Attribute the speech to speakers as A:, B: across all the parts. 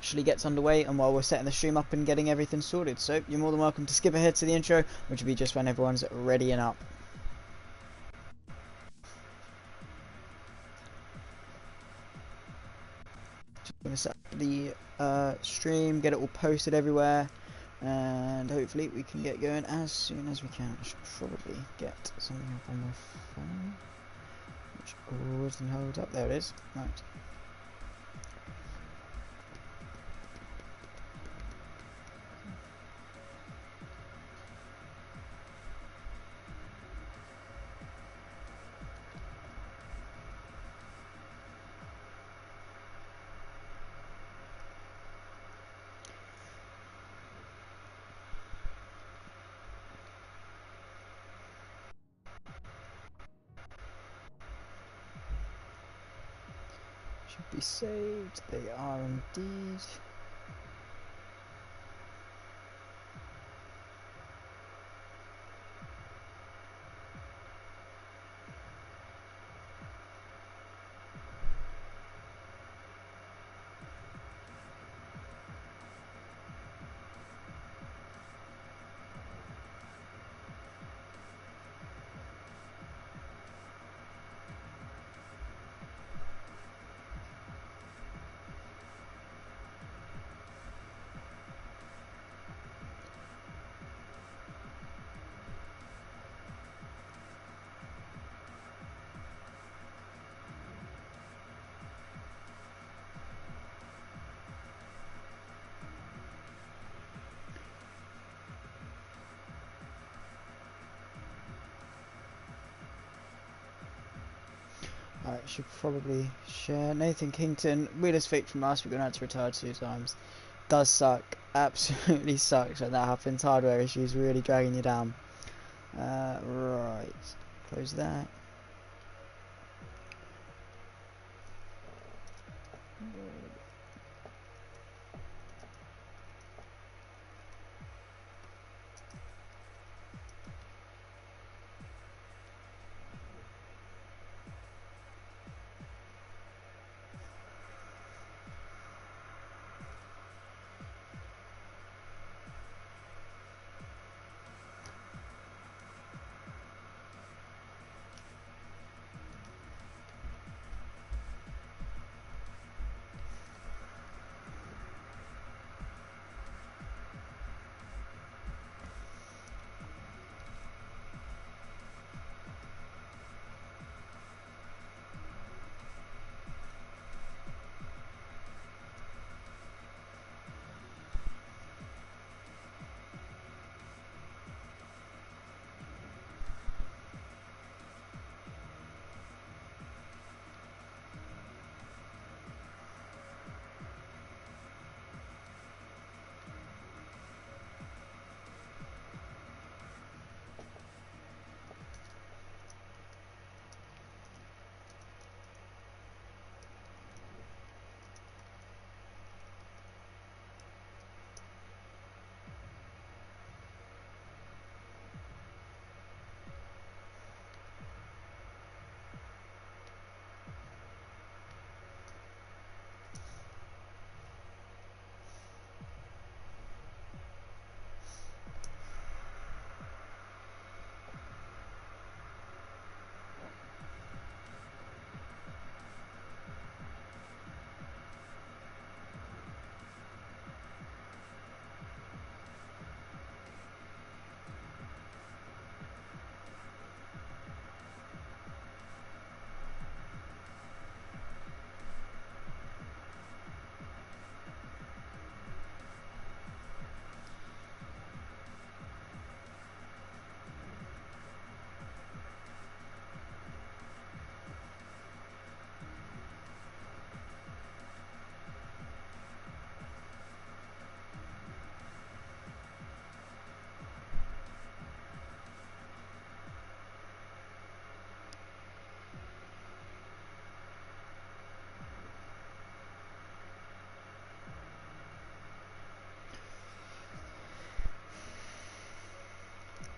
A: actually gets underway and while we're setting the stream up and getting everything sorted. So you're more than welcome to skip ahead to the intro, which will be just when everyone's ready and up. Just going to set up the stream, get it all posted everywhere, and hopefully we can get going as soon as we can. I should probably get something up on my phone, which always holds up. There it is. Right. Should be saved. They are indeed. Alright, should probably share. Nathan Kington, weirdest fate from last week, when I had to retire 2 times. Does suck. Absolutely sucks when that happens. Hardware issues really dragging you down. Right. Close that.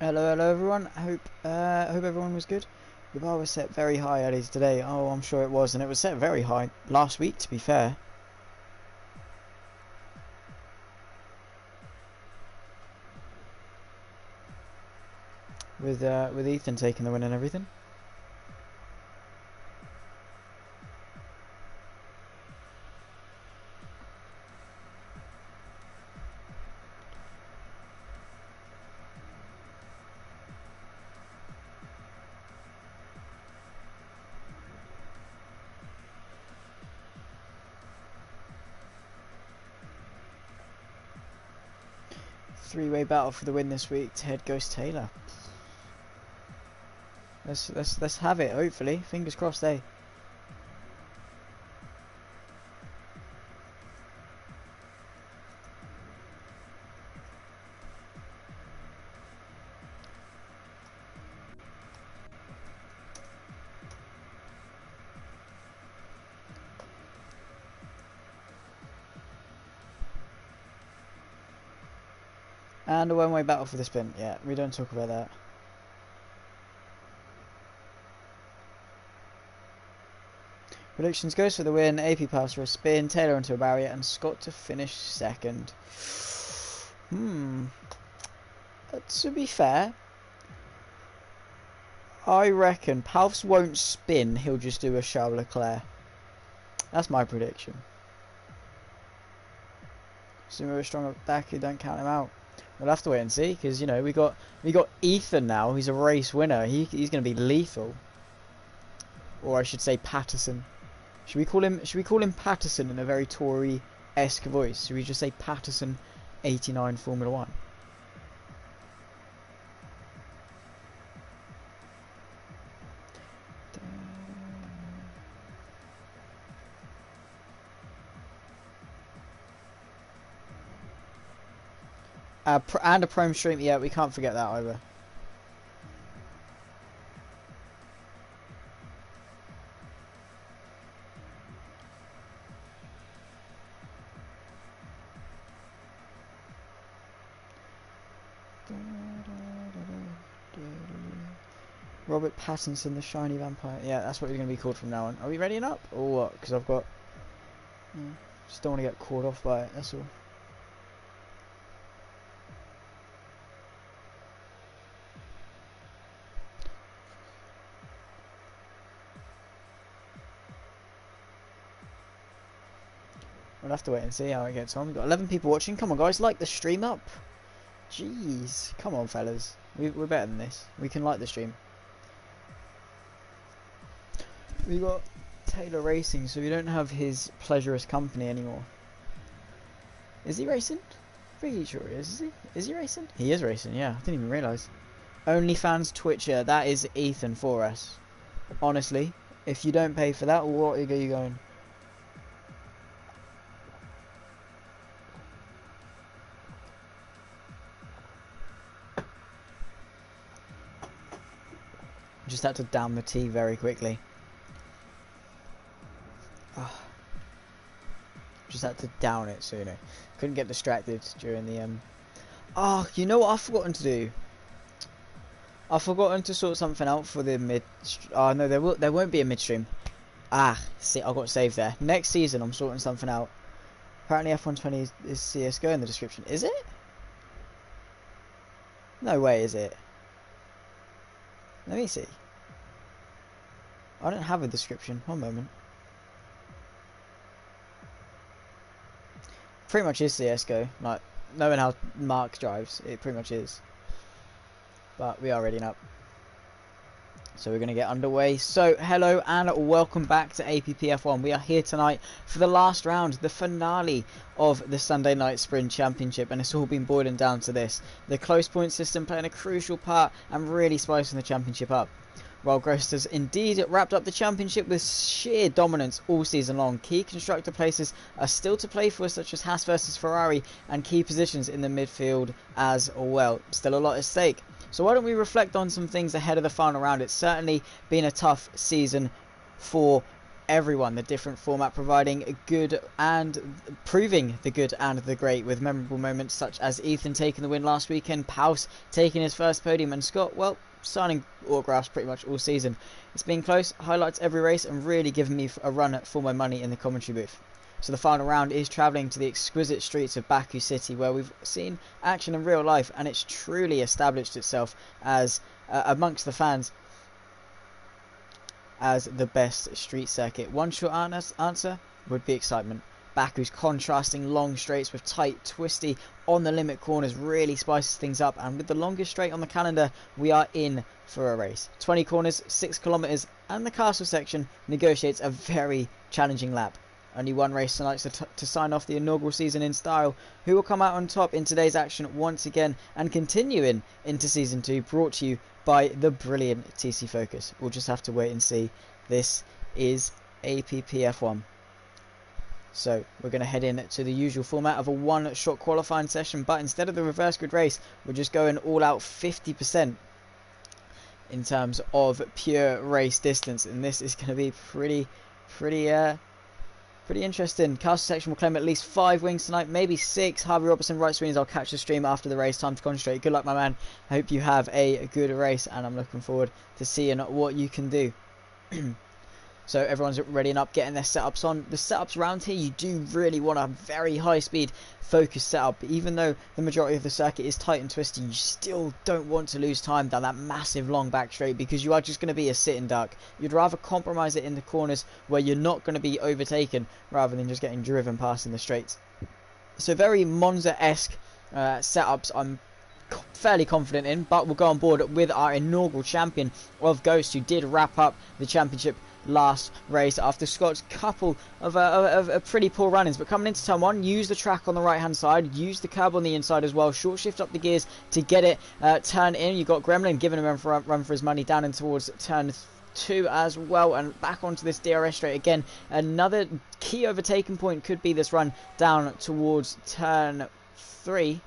A: Hello everyone. Hope everyone was good. The bar was set very high earlier today. Oh, I'm sure it was, and it was set very high last week, to be fair. with Ethan taking the win and everything. Three-way battle for the win this week. Ted goes Taylor. Let's have it. Hopefully, fingers crossed, eh? And a one-way battle for the spin. Yeah, we don't talk about that. Predictions goes for the win, AP pass for a spin, Taylor onto a barrier, and Scott to finish second. To be fair, I reckon Palfs won't spin, he'll just do a Charles Leclerc. That's my prediction. Assuming we're strong at Baku, don't count him out. We'll have to wait and see, because you know we got Ethan now. He's a race winner. He's going to be lethal, or I should say Patterson. Should we call him Patterson in a very Tory-esque voice? Should we just say Patterson 89 Formula 1? And a Prime stream, yeah, we can't forget that either. Robert Pattinson, the shiny vampire. Yeah, that's what you're going to be called from now on. Are we readying up? Or what? Because I've got... just don't want to get caught off by it, that's all. We'll have to wait and see how it gets on. We've got 11 people watching. Come on, guys, like the stream up. Jeez. Come on, fellas. We're better than this. We can like the stream. We got Taylor racing, so we don't have his pleasurous company anymore. Is he racing? Pretty sure he is he? Is he racing? He is racing, yeah. I didn't even realise. OnlyFans Twitcher. That is Ethan for us. Honestly, if you don't pay for that, what are you going? Just had to down the tea very quickly. Just had to down it sooner. Couldn't get distracted during the Oh, you know what I've forgotten to do? I've forgotten to sort something out for the mid. Oh no, there won't be a midstream. See, I got saved there. Next season, I'm sorting something out. Apparently, F120 is CS:GO in the description. Is it? No way, is it? Let me see. I don't have a description. One moment. Pretty much is CS:GO. Like, knowing how Mark drives, it pretty much is. But we are ready up. So we're going to get underway. So hello and welcome back to APPF1. We are here tonight for the last round, the finale of the Sunday Night Sprint Championship, and it's all been boiling down to this. The close point system playing a crucial part and really spicing the championship up. While Gross has indeed wrapped up the championship with sheer dominance all season long, key constructor places are still to play for, such as Haas versus Ferrari, and key positions in the midfield as well. Still a lot at stake. So why don't we reflect on some things ahead of the final round? It's certainly been a tough season for everyone. The different format providing good and proving the good and the great, with memorable moments such as Ethan taking the win last weekend, Paus taking his first podium, and Scott, well, signing autographs pretty much all season. It's been close, highlights every race, and really giving me a run for my money in the commentary booth. So the final round is travelling to the exquisite streets of Baku City, where we've seen action in real life, and it's truly established itself as amongst the fans as the best street circuit. One short answer would be excitement. Baku's contrasting long straights with tight, twisty, on the limit corners really spices things up, and with the longest straight on the calendar, we are in for a race. 20 corners, 6 kilometers, and the castle section negotiates a very challenging lap. Only one race tonight to sign off the inaugural season in style. Who will come out on top in today's action once again and continuing into season 2, brought to you by the brilliant TC Focus. We'll just have to wait and see. This is APPF1. So we're going to head in to the usual format of a one-shot qualifying session, but instead of the reverse grid race, we're just going all out 50% in terms of pure race distance, and this is going to be pretty interesting. Castle section will claim at least 5 wings tonight, maybe 6. Harvey Robertson, right swings. I'll catch the stream after the race. Time to concentrate. Good luck, my man. I hope you have a good race, and I'm looking forward to seeing what you can do. So everyone's ready and up, getting their setups on. The setups around here, you do really want a very high speed focused setup. Even though the majority of the circuit is tight and twisty, you still don't want to lose time down that massive long back straight, because you are just going to be a sitting duck. You'd rather compromise it in the corners where you're not going to be overtaken, rather than just getting driven past in the straights. So very Monza-esque setups I'm fairly confident in, but we'll go on board with our inaugural champion of Ghost, who did wrap up the championship last race after Scott's couple of pretty poor run-ins. But coming into turn 1, use the track on the right hand side, use the curb on the inside as well, short shift up the gears to get it turn in. You've got Gremlin giving him a run for his money down in towards turn 2 as well, and back onto this DRS straight again. Another key overtaking point could be this run down towards turn 3.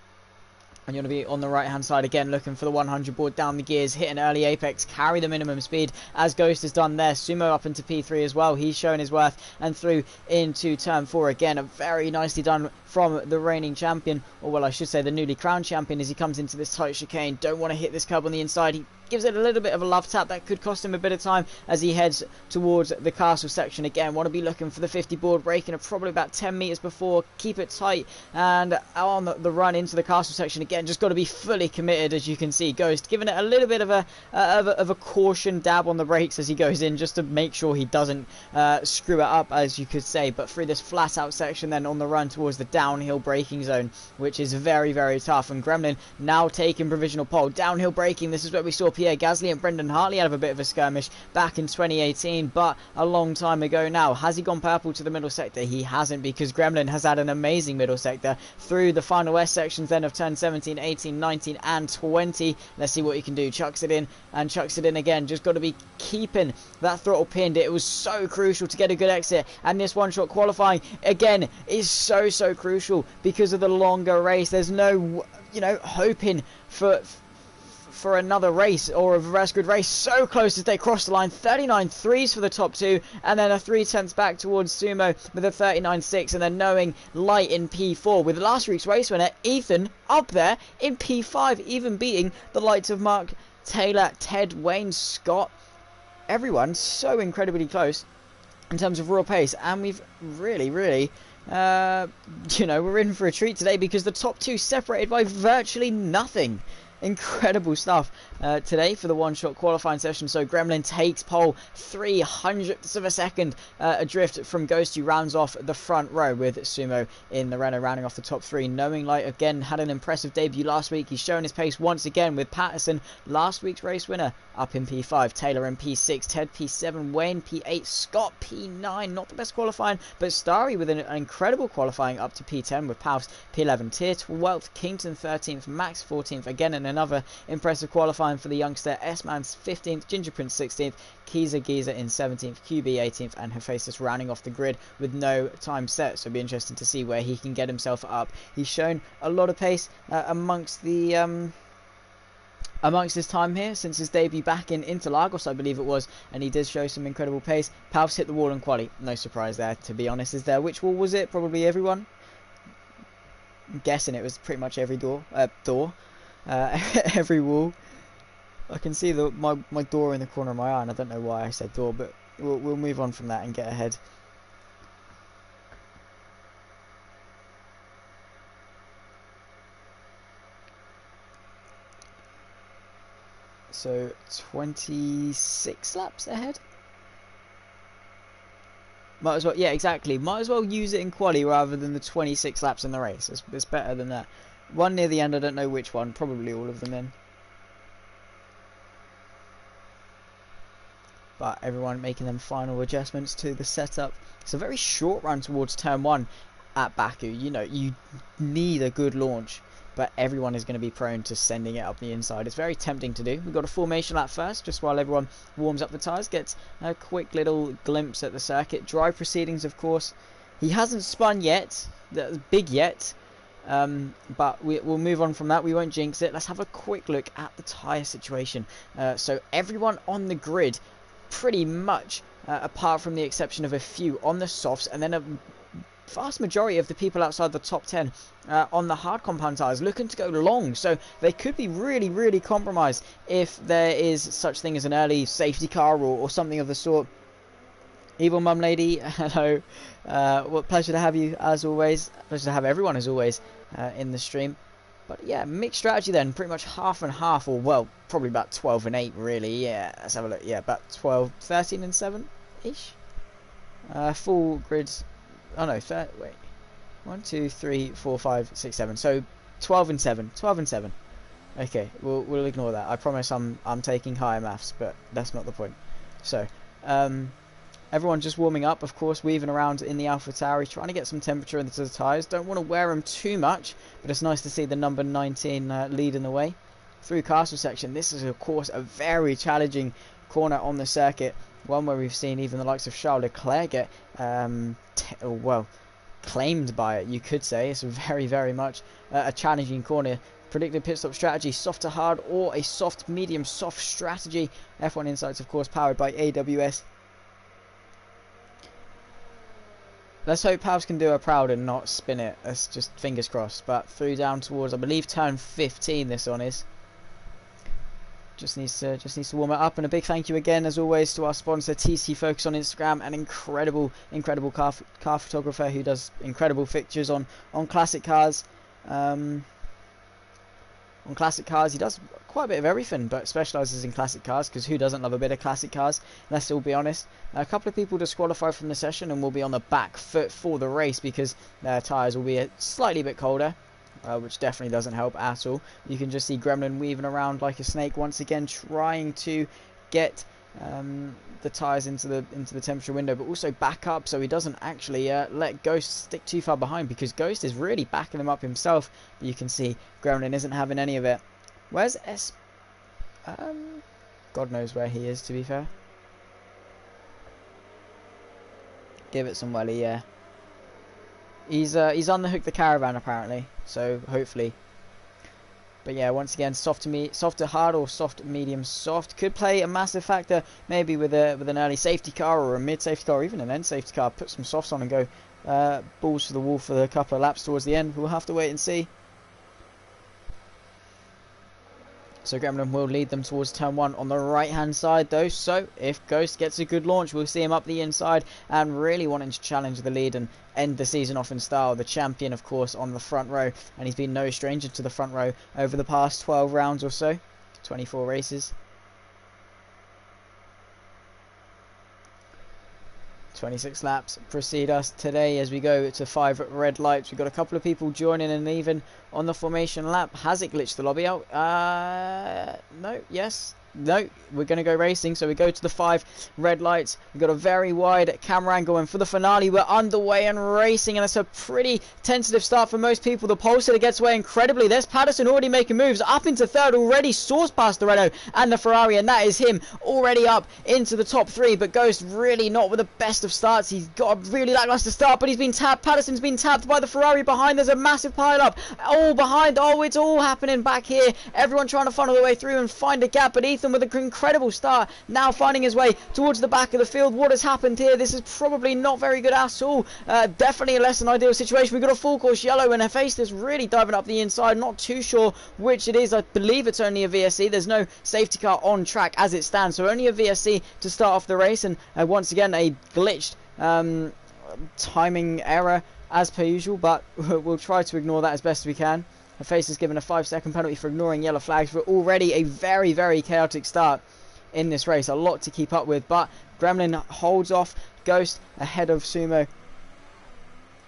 A: And you're going to be on the right hand side again, looking for the 100 board down the gears, hit an early apex, carry the minimum speed as Ghost has done there. Sumo up into P3 as well, he's showing his worth, and through into turn 4 again. A very nicely done from the reigning champion, or well, I should say the newly crowned champion, as he comes into this tight chicane. Don't want to hit this curb on the inside. He gives it a little bit of a love tap that could cost him a bit of time as he heads towards the castle section again. Want to be looking for the 50 board, braking at probably about 10 meters before, keep it tight, and on the run into the castle section again, just got to be fully committed. As you can see, Ghost giving it a little bit of a caution dab on the brakes as he goes in, just to make sure he doesn't screw it up, as you could say. But through this flat out section, then on the run towards the downhill braking zone, which is very tough, and Gremlin now taking provisional pole. Downhill braking, this is where we saw Pierre Gasly and Brendan Hartley have a bit of a skirmish back in 2018, but a long time ago now. Has he gone purple to the middle sector? He hasn't, because Gremlin has had an amazing middle sector through the final West sections then of turn 17, 18, 19 and 20. Let's see what he can do. Chucks it in and chucks it in again. Just got to be keeping that throttle pinned. It was so crucial to get a good exit, and this one-shot qualifying again is so crucial because of the longer race. There's no, hoping for another race or a reverse grid race so close as they cross the line. 39.3s for the top 2, and then a 3/10 back towards Sumo with a 39.6, and then knowing light in P4 with last week's race winner Ethan up there in P5, even beating the likes of Mark Taylor, Ted, Wayne, Scott, everyone so incredibly close in terms of raw pace. And we've really we're in for a treat today, because the top 2 separated by virtually nothing. Incredible stuff today for the one-shot qualifying session. So Gremlin takes pole, 300ths of a second adrift from Ghost, who rounds off the front row, with Sumo in the Renault rounding off the top 3. Knowing Light again had an impressive debut last week. He's shown his pace once again, with Patterson, last week's race winner, up in P5, Taylor in P6, Ted P7, Wayne P8, Scott P9. Not the best qualifying, but Starry with an incredible qualifying up to P10, with Paus P11, Tier 12th, Kington 13th, Max 14th, again in another impressive qualifying for the youngster. S-Man's 15th, Ginger Prince 16th, Giza in 17th, QB 18th, and Hephaestus rounding off the grid with no time set. So it'll be interesting to see where he can get himself up. He's shown a lot of pace amongst his time here since his debut back in Interlagos, I believe it was, and he did show some incredible pace. Paus hit the wall in quali. No surprise there, to be honest, is there? Which wall was it? Probably everyone. I'm guessing it was pretty much every door. Every wall. I can see my door in the corner of my eye, and I don't know why I said door, but we'll move on from that and get ahead. So 26 laps ahead. Might as well, yeah, exactly. Might as well use it in quali rather than the 26 laps in the race. It's better than that. One near the end, I don't know which one. Probably all of them in. But everyone making them final adjustments to the setup. It's a very short run towards turn 1 at Baku. You know, you need a good launch, but everyone is going to be prone to sending it up the inside. It's very tempting to do. We've got a formation lap first, just while everyone warms up the tyres, gets a quick little glimpse at the circuit. Drive proceedings, of course. He hasn't spun yet, that's big yet, but we'll move on from that. We won't jinx it. Let's have a quick look at the tyre situation. So everyone on the grid, pretty much, apart from the exception of a few on the softs, and then a vast majority of the people outside the top 10 on the hard compound tyres looking to go long, so they could be really compromised if there is such thing as an early safety car or something of the sort. Evil Mum Lady, hello. What pleasure to have you as always. Pleasure to have everyone as always in the stream. But yeah, mixed strategy then, pretty much half and half, or well, probably about 12 and 8 really. Yeah, let's have a look. Yeah, about 12, 13 and 7 ish. Full grids. Oh no, wait. 1, 2, 3, 4, 5, 6, 7. So 12 and 7. 12 and 7. Okay, we'll ignore that. I promise I'm taking higher maths, but that's not the point. So, everyone just warming up, of course, weaving around in the AlphaTauri, trying to get some temperature into the tyres. Don't want to wear them too much, but it's nice to see the number 19 leading the way through castle section. This is, of course, a very challenging corner on the circuit. One where we've seen even the likes of Charles Leclerc get, well, claimed by it, you could say. It's very much a challenging corner. Predicted pit stop strategy, soft to hard or a soft medium soft strategy. F1 Insights, of course, powered by AWS. Let's hope Pavs can do her proud and not spin it. That's just fingers crossed. But through down towards, I believe, turn 15 this one is. Just needs to warm it up. And a big thank you again, as always, to our sponsor TC Focus on Instagram, an incredible car photographer who does incredible pictures on classic cars. On classic cars, he does quite a bit of everything, but specialises in classic cars, because who doesn't love a bit of classic cars? Let's all be honest. A couple of people disqualified from the session and will be on the back foot for the race because their tyres will be slightly bit colder, which definitely doesn't help at all. You can just see Gremlin weaving around like a snake once again, trying to get the tyres into the temperature window, but also back up so he doesn't actually let Ghost stick too far behind, because Ghost is really backing him up himself. But you can see Gremlin isn't having any of it. Where's S? God knows where he is, to be fair. Give it some welly, yeah. He's unhooked the caravan apparently, so hopefully. But yeah, once again, soft to hard or soft medium soft could play a massive factor. Maybe with an early safety car or a mid safety car or even an end safety car. Put some softs on and go balls to the wall for a couple of laps towards the end. We'll have to wait and see. So Gremlin will lead them towards turn 1 on the right hand side though. So if Ghost gets a good launch, we'll see him up the inside and really wanting to challenge the lead and end the season off in style. The champion, of course, on the front row, and he's been no stranger to the front row over the past 12 rounds or so, 24 races. 26 laps precede us today as we go to 5 red lights. We've got a couple of people joining and leaving on the formation lap. Has it glitched the lobby out? No, yes. No, we're going to go racing, so we go to the 5 red lights. We've got a very wide camera angle, and for the finale, we're underway and racing, and it's a pretty tentative start for most people. The pole sitter gets away incredibly. There's Patterson already making moves up into third, already soars past the Renault and the Ferrari, and that is him already up into the top 3, but Ghost really not with the best of starts. He's got a really lackluster start, but he's been tapped. Patterson's been tapped by the Ferrari behind. There's a massive pile-up all behind. Oh, it's all happening back here. Everyone trying to funnel their way through and find a gap, but Ethan with an incredible start, now finding his way towards the back of the field. What has happened here? This is probably not very good at all. Definitely a less than ideal situation. We've got a full course yellow and Hephaestus really diving up the inside. Not too sure which it is. I believe it's only a VSC. There's no safety car on track as it stands, so only a VSC to start off the race, and once again a glitched timing error as per usual, but we'll try to ignore that as best we can. Her face is given a 5-second penalty for ignoring yellow flags. We're already a very, very chaotic start in this race. A lot to keep up with, but Gremlin holds off Ghost ahead of Sumo.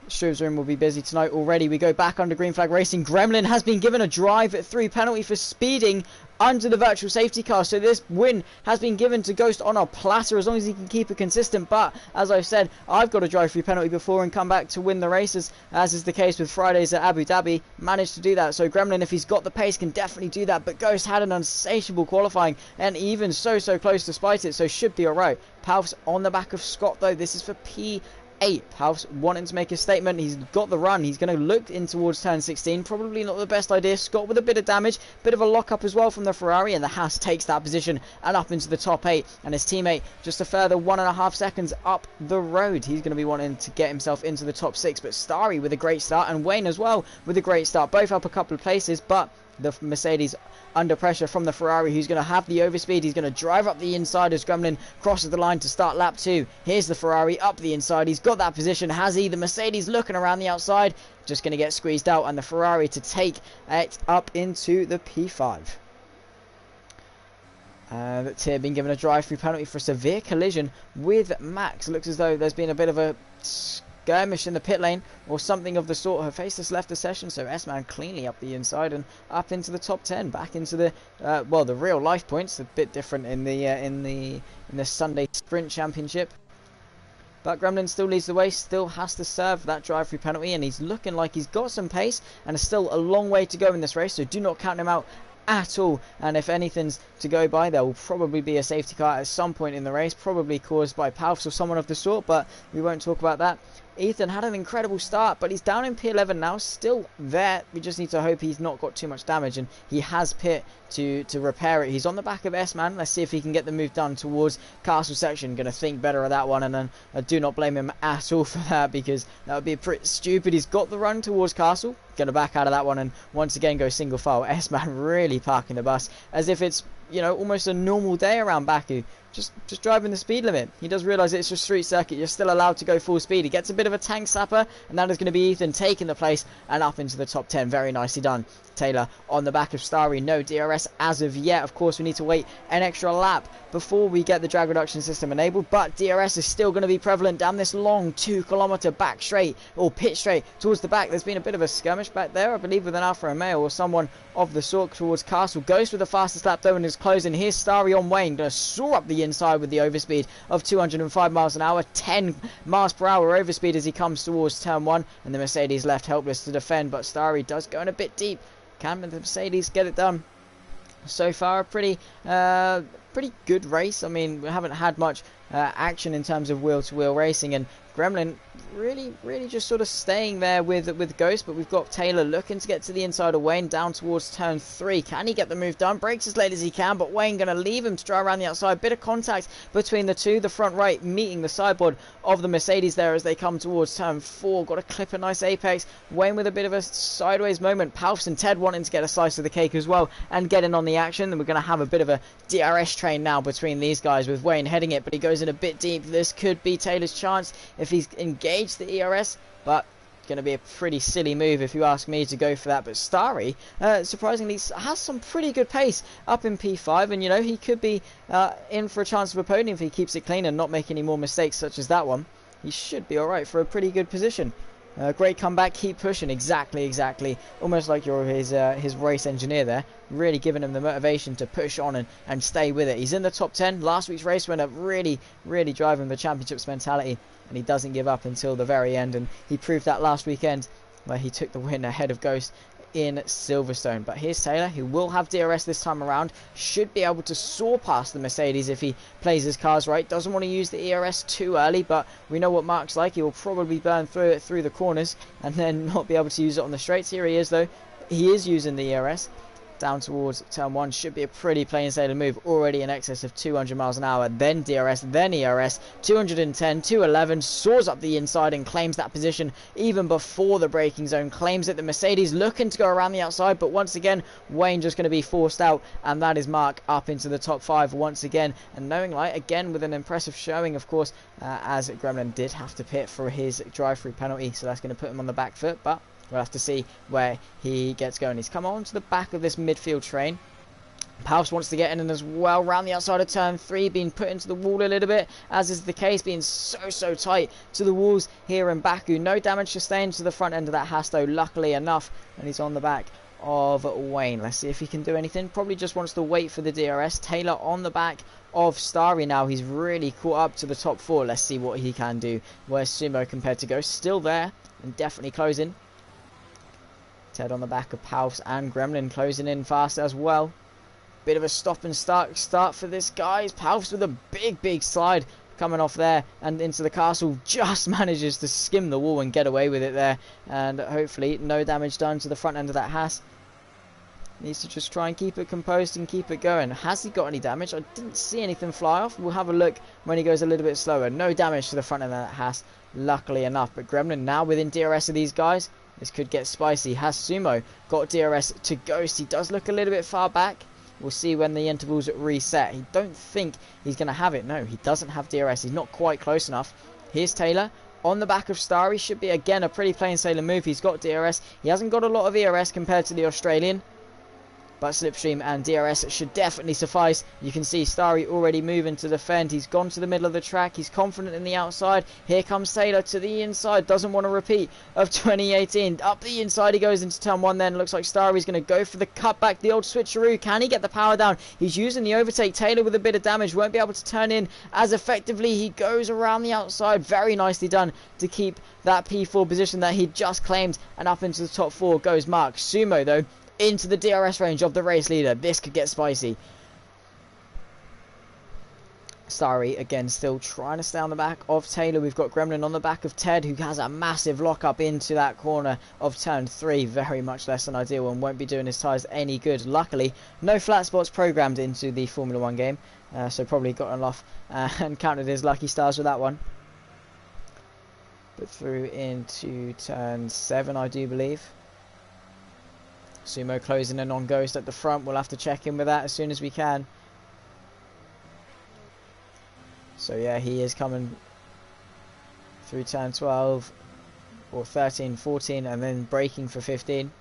A: Shrewsbury will be busy tonight already. We go back under green flag racing. Gremlin has been given a drive-through penalty for speeding under the virtual safety car, so this win has been given to Ghost on a platter as long as he can keep it consistent. But as I've said, I've got a drive-through penalty before and come back to win the races, as is the case with Fridays at Abu Dhabi. Managed to do that, so Gremlin, if he's got the pace, can definitely do that. But Ghost had an insatiable qualifying and even so close despite it, so should be alright. Palf's on the back of Scott though. This is for P8. Palf's wanting to make a statement. He's got the run. He's going to look in towards turn 16. Probably not the best idea. Scott with a bit of damage. Bit of a lock-up as well from the Ferrari. And the Haas takes that position and up into the top 8. And his teammate just a further 1.5 seconds up the road. He's going to be wanting to get himself into the top 6. But Starry with a great start. And Wayne as well with a great start. Both up a couple of places. But the Mercedes under pressure from the Ferrari, who's going to have the overspeed. He's going to drive up the inside as Gremlin crosses the line to start lap 2. Here's the Ferrari up the inside. He's got that position. Has he? The Mercedes looking around the outside. Just going to get squeezed out, and the Ferrari to take it up into the P5. That's here been given a drive-through penalty for a severe collision with Max. Looks as though there's been a bit of a skirmish in the pit lane or something of the sort. Her face has left the session, so S-Man cleanly up the inside and up into the top 10, back into the well, the real life points. A bit different in the Sunday Sprint Championship. But Gremlin still leads the way, still has to serve that drive-through penalty, and he's looking like he's got some pace and is still a long way to go in this race, so do not count him out at all. And if anything's to go by, there will probably be a safety car at some point in the race, probably caused by Palfs or someone of the sort, but we won't talk about that. Ethan had an incredible start, but he's down in P11 now, still there. We just need to hope he's not got too much damage, and he has pit to repair it. He's on the back of S-Man. Let's see if he can get the move done towards Castle section. Going to think better of that one, and then I do not blame him at all for that, because that would be pretty stupid. He's got the run towards Castle. Going to back out of that one and once again go single file. S-Man really parking the bus as if it's, you know, almost a normal day around Baku. Just driving the speed limit. He does realise it's a street circuit. You're still allowed to go full speed. He gets a bit of a tank slapper, and that is going to be Ethan taking the place and up into the top 10. Very nicely done. Taylor on the back of Starry. No DRS as of yet. Of course, we need to wait an extra lap before we get the drag reduction system enabled, but DRS is still going to be prevalent down this long 2-kilometre back straight, or pit straight towards the back. There's been a bit of a skirmish back there, I believe, with an Alfa Romeo or someone of the sort towards Castle. Goes for the fastest lap though and is closing. Here's Starry on Wayne. Going to soar up the inside with the overspeed of 205 miles an hour. 10 miles per hour overspeed as he comes towards turn 1, and the Mercedes left helpless to defend, but Starry does go in a bit deep. Can the Mercedes get it done? So far, a pretty good race. I mean, we haven't had much action in terms of wheel-to-wheel racing, and Gremlin really just sort of staying there with Ghost, but we've got Taylor looking to get to the inside of Wayne down towards turn 3. Can he get the move done? Brakes as late as he can, but Wayne going to leave him to drive around the outside. Bit of contact between the two. The front right meeting the sideboard of the Mercedes there as they come towards turn 4. Got to clip a nice apex. Wayne with a bit of a sideways moment. Palfs and Ted wanting to get a slice of the cake as well and get in on the action. And we're going to have a bit of a DRS train now between these guys with Wayne heading it, but he goes in a bit deep. This could be Taylor's chance if he's engaged the ERS, but going to be a pretty silly move if you ask me to go for that. But Starry surprisingly has some pretty good pace up in P5, and you know, he could be in for a chance of a podium if he keeps it clean and not make any more mistakes such as that one. He should be alright for a pretty good position. Great comeback, keep pushing. Exactly. Almost like you're his race engineer there. Really giving him the motivation to push on and stay with it. He's in the top 10. Last week's race winner, really driving the championships mentality. And he doesn't give up until the very end. And he proved that last weekend where he took the win ahead of Ghost in Silverstone. But here's Taylor, who will have DRS this time around. Should be able to soar past the Mercedes if he plays his cars right. Doesn't want to use the ERS too early, but we know what Mark's like. He will probably burn through it through the corners and then not be able to use it on the straights. Here he is though. He is using the ERS. Down towards turn 1 should be a pretty plain sailing move. Already in excess of 200 miles an hour. Then DRS, then ERS. 210, 211. Soars up the inside and claims that position even before the braking zone. Claims it. The Mercedes looking to go around the outside, but once again Wayne just going to be forced out, and that is Mark up into the top 5 once again. And Knowing Light again with an impressive showing, of course, as Gremlin did have to pit for his drive-through penalty, so that's going to put him on the back foot, but We'll have to see where he gets going. He's come on to the back of this midfield train. Palps wants to get in as well, round the outside of turn 3, being put into the wall a little bit, as is the case, being so tight to the walls here in Baku. No damage sustained to the front end of that Haas though, luckily enough, and he's on the back of Wayne. Let's see if he can do anything. Probably just wants to wait for the DRS. Taylor on the back of Starry now. He's really caught up to the top 4. Let's see what he can do. Where's Sumo compared to Ghost? Still there and definitely closing. Ted on the back of Palps and Gremlin closing in fast as well. Bit of a stop and start for this guy. Palps with a big slide coming off there and into the castle. Just manages to skim the wall and get away with it there. And hopefully no damage done to the front end of that Haas. Needs to just try and keep it composed and keep it going. Has he got any damage? I didn't see anything fly off. We'll have a look when he goes a little bit slower. No damage to the front end of that Haas, luckily enough. But Gremlin now within DRS of these guys. This could get spicy. Has Sumo got DRS to Ghost? He does look a little bit far back. We'll see when the intervals reset. He don't think he's going to have it. No, he doesn't have DRS. He's not quite close enough. Here's Taylor on the back of Starry. Should be, again, a pretty plain sailing move. He's got DRS. He hasn't got a lot of ERS compared to the Australian. But Slipstream and DRS should definitely suffice. You can see Starry already moving to defend. He's gone to the middle of the track. He's confident in the outside. Here comes Taylor to the inside. Doesn't want to repeat of 2018. Up the inside he goes into turn 1 then. Looks like Starry's going to go for the cutback. The old switcheroo. Can he get the power down? He's using the overtake. Taylor with a bit of damage. Won't be able to turn in as effectively. He goes around the outside. Very nicely done to keep that P4 position that he just claimed. And up into the top 4 goes Mark. Sumo though, into the DRS range of the race leader. This could get spicy. Starry again still trying to stay on the back of Taylor. We've got Gremlin on the back of Ted, who has a massive lock up into that corner of turn 3. Very much less than ideal and won't be doing his tyres any good. Luckily no flat spots programmed into the Formula 1 game, so probably gotten off and counted his lucky stars with that one. But through into turn 7 I do believe. Sumo closing in on Ghost at the front. We'll have to check in with that as soon as we can. So yeah, he is coming through turn 12 or 13, 14 and then braking for 15.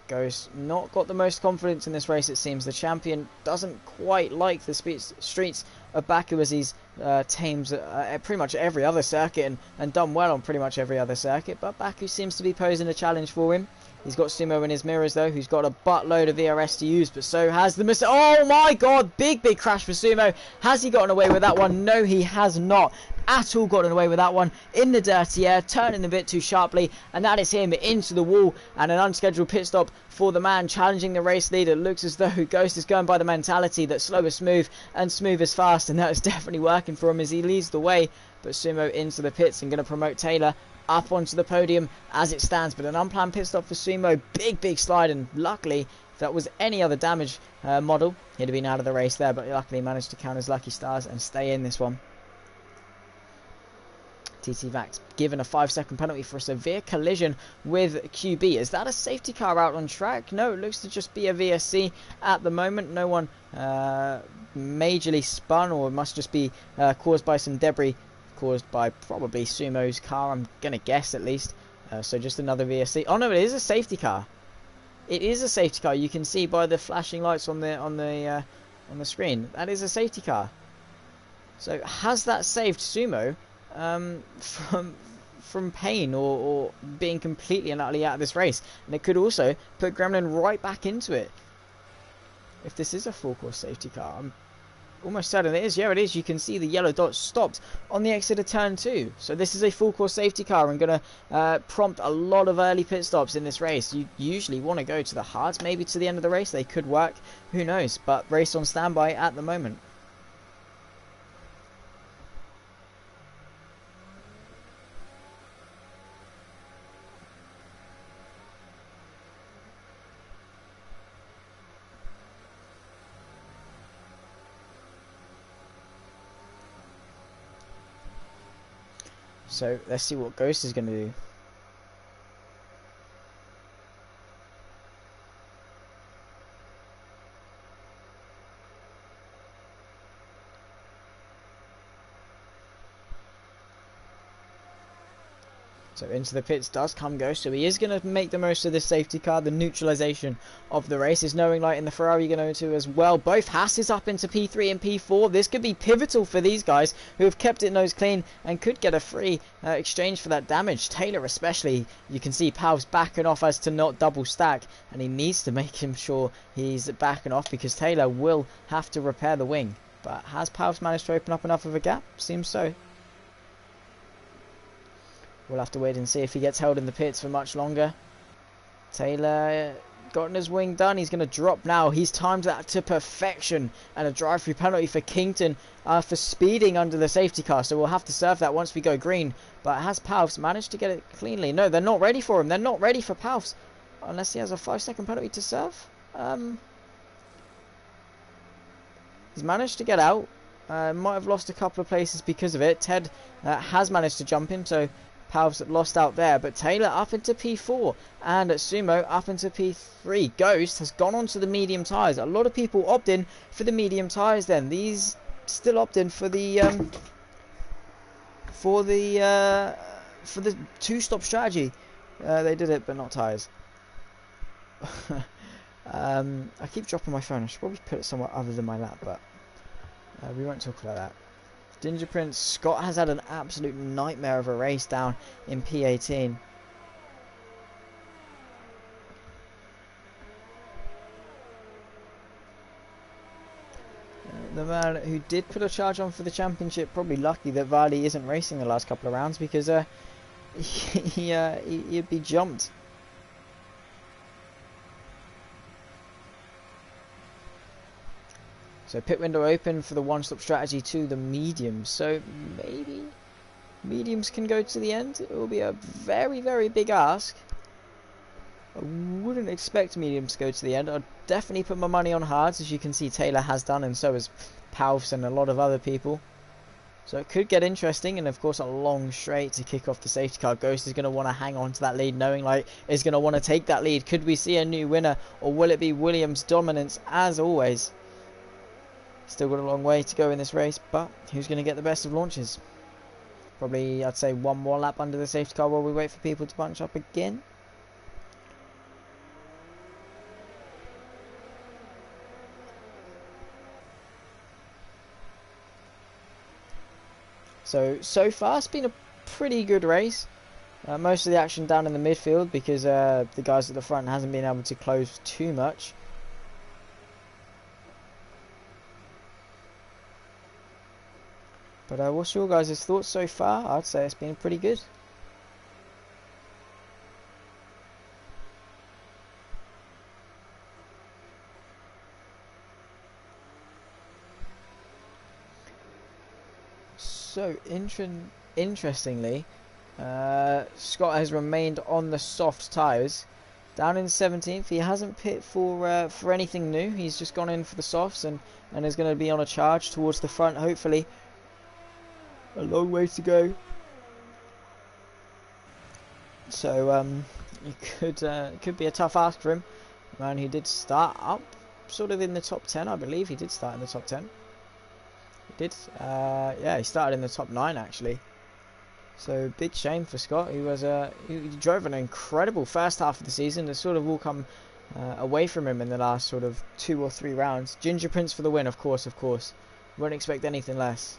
A: Ghost not got the most confidence in this race, it seems. The champion doesn't quite like the streets of Baku, as he's tamed pretty much every other circuit and done well on pretty much every other circuit. But Baku seems to be posing a challenge for him. He's got Sumo in his mirrors though, who's got a buttload of ERS to use, but so has the Mr. Oh my god, big crash for Sumo. Has he gotten away with that one? No, he has not at all gotten away with that one. In the dirty air, turning a bit too sharply, and that is him into the wall, and an unscheduled pit stop for the man challenging the race leader. Looks as though Ghost is going by the mentality that slow is smooth and smooth is fast, and that is definitely working for him as he leads the way. But Sumo into the pits and going to promote Taylor up onto the podium as it stands. But an unplanned pit stop for Sumo. Big slide, and luckily if that was any other damage model, he'd have been out of the race there, but luckily managed to count his lucky stars and stay in this one. TT Vax given a 5-second penalty for a severe collision with QB. Is that a safety car out on track? No, it looks to just be a VSC at the moment. No one majorly spun, or it must just be caused by some debris caused by probably Sumo's car, I'm gonna guess at least. So just another VSC. Oh no, it is a safety car. It is a safety car. You can see by the flashing lights on the screen. That is a safety car. So has that saved Sumo from pain or being completely and utterly out of this race? And it could also put Gremlin right back into it if this is a full course safety car. I'm almost certain it is. Yeah, it is. You can see the yellow dot stopped on the exit of turn 2. So this is a full course safety car and going to prompt a lot of early pit stops in this race. You usually want to go to the hards, maybe to the end of the race. They could work. Who knows? But race on standby at the moment. So let's see what Ghost is going to do. So into the pits does come Ghost, so he is going to make the most of this safety car. The neutralisation of the race is knowing light in the Ferrari going to as well. Both Haas up into P3 and P4. This could be pivotal for these guys who have kept it nose clean and could get a free exchange for that damage. Taylor especially, you can see Pal's backing off as to not double stack, and he needs to make him sure he's backing off because Taylor will have to repair the wing. But has Pal's managed to open up enough of a gap? Seems so. We'll have to wait and see if he gets held in the pits for much longer. Taylor gotten his wing done. He's going to drop now. He's timed that to perfection. And a drive-through penalty for Kington for speeding under the safety car. So we'll have to serve that once we go green. But has Palfs managed to get it cleanly? No, they're not ready for him. They're not ready for Palfs. Unless he has a 5-second penalty to serve. He's managed to get out. Might have lost a couple of places because of it. Ted has managed to jump him. So Palfs lost out there, but Taylor up into P4 and Sumo up into P3. Ghost has gone on to the medium tyres. A lot of people opt in for the medium tyres then. These still opt in for the two-stop strategy. They did it, but not tyres. I keep dropping my phone. I should probably put it somewhere other than my lap, but we won't talk about that. Ginger Prince Scott has had an absolute nightmare of a race down in P18. The man who did put a charge on for the championship, probably lucky that Varley isn't racing the last couple of rounds because he'd be jumped. So pit window open for the one-stop strategy to the mediums. So maybe mediums can go to the end. It will be a very, very big ask. I wouldn't expect mediums to go to the end. I'd definitely put my money on hards, as you can see Taylor has done, and so has Palfs and a lot of other people. So it could get interesting, and of course a long straight to kick off the safety car. Ghost is going to want to hang on to that lead, knowing like is going to want to take that lead. Could we see a new winner, or will it be Williams' dominance as always? Still got a long way to go in this race, but who's going to get the best of launches? Probably, I'd say, one more lap under the safety car while we wait for people to bunch up again. So far it's been a pretty good race. Most of the action down in the midfield because the guys at the front hasn't been able to close too much. But what's your guys' thoughts so far? I'd say it's been pretty good. So, interestingly, Scott has remained on the soft tyres. Down in 17th, he hasn't pit for anything new. He's just gone in for the softs and is going to be on a charge towards the front, hopefully. A long way to go. So it could be a tough ask for him. Man, he did start up sort of in the top 10, I believe. He did start in the top 10. He did. Yeah, he started in the top 9 actually. So big shame for Scott. He drove an incredible first half of the season. It's sort of all come away from him in the last sort of 2 or 3 rounds. Ginger Prince for the win, of course. Won't expect anything less.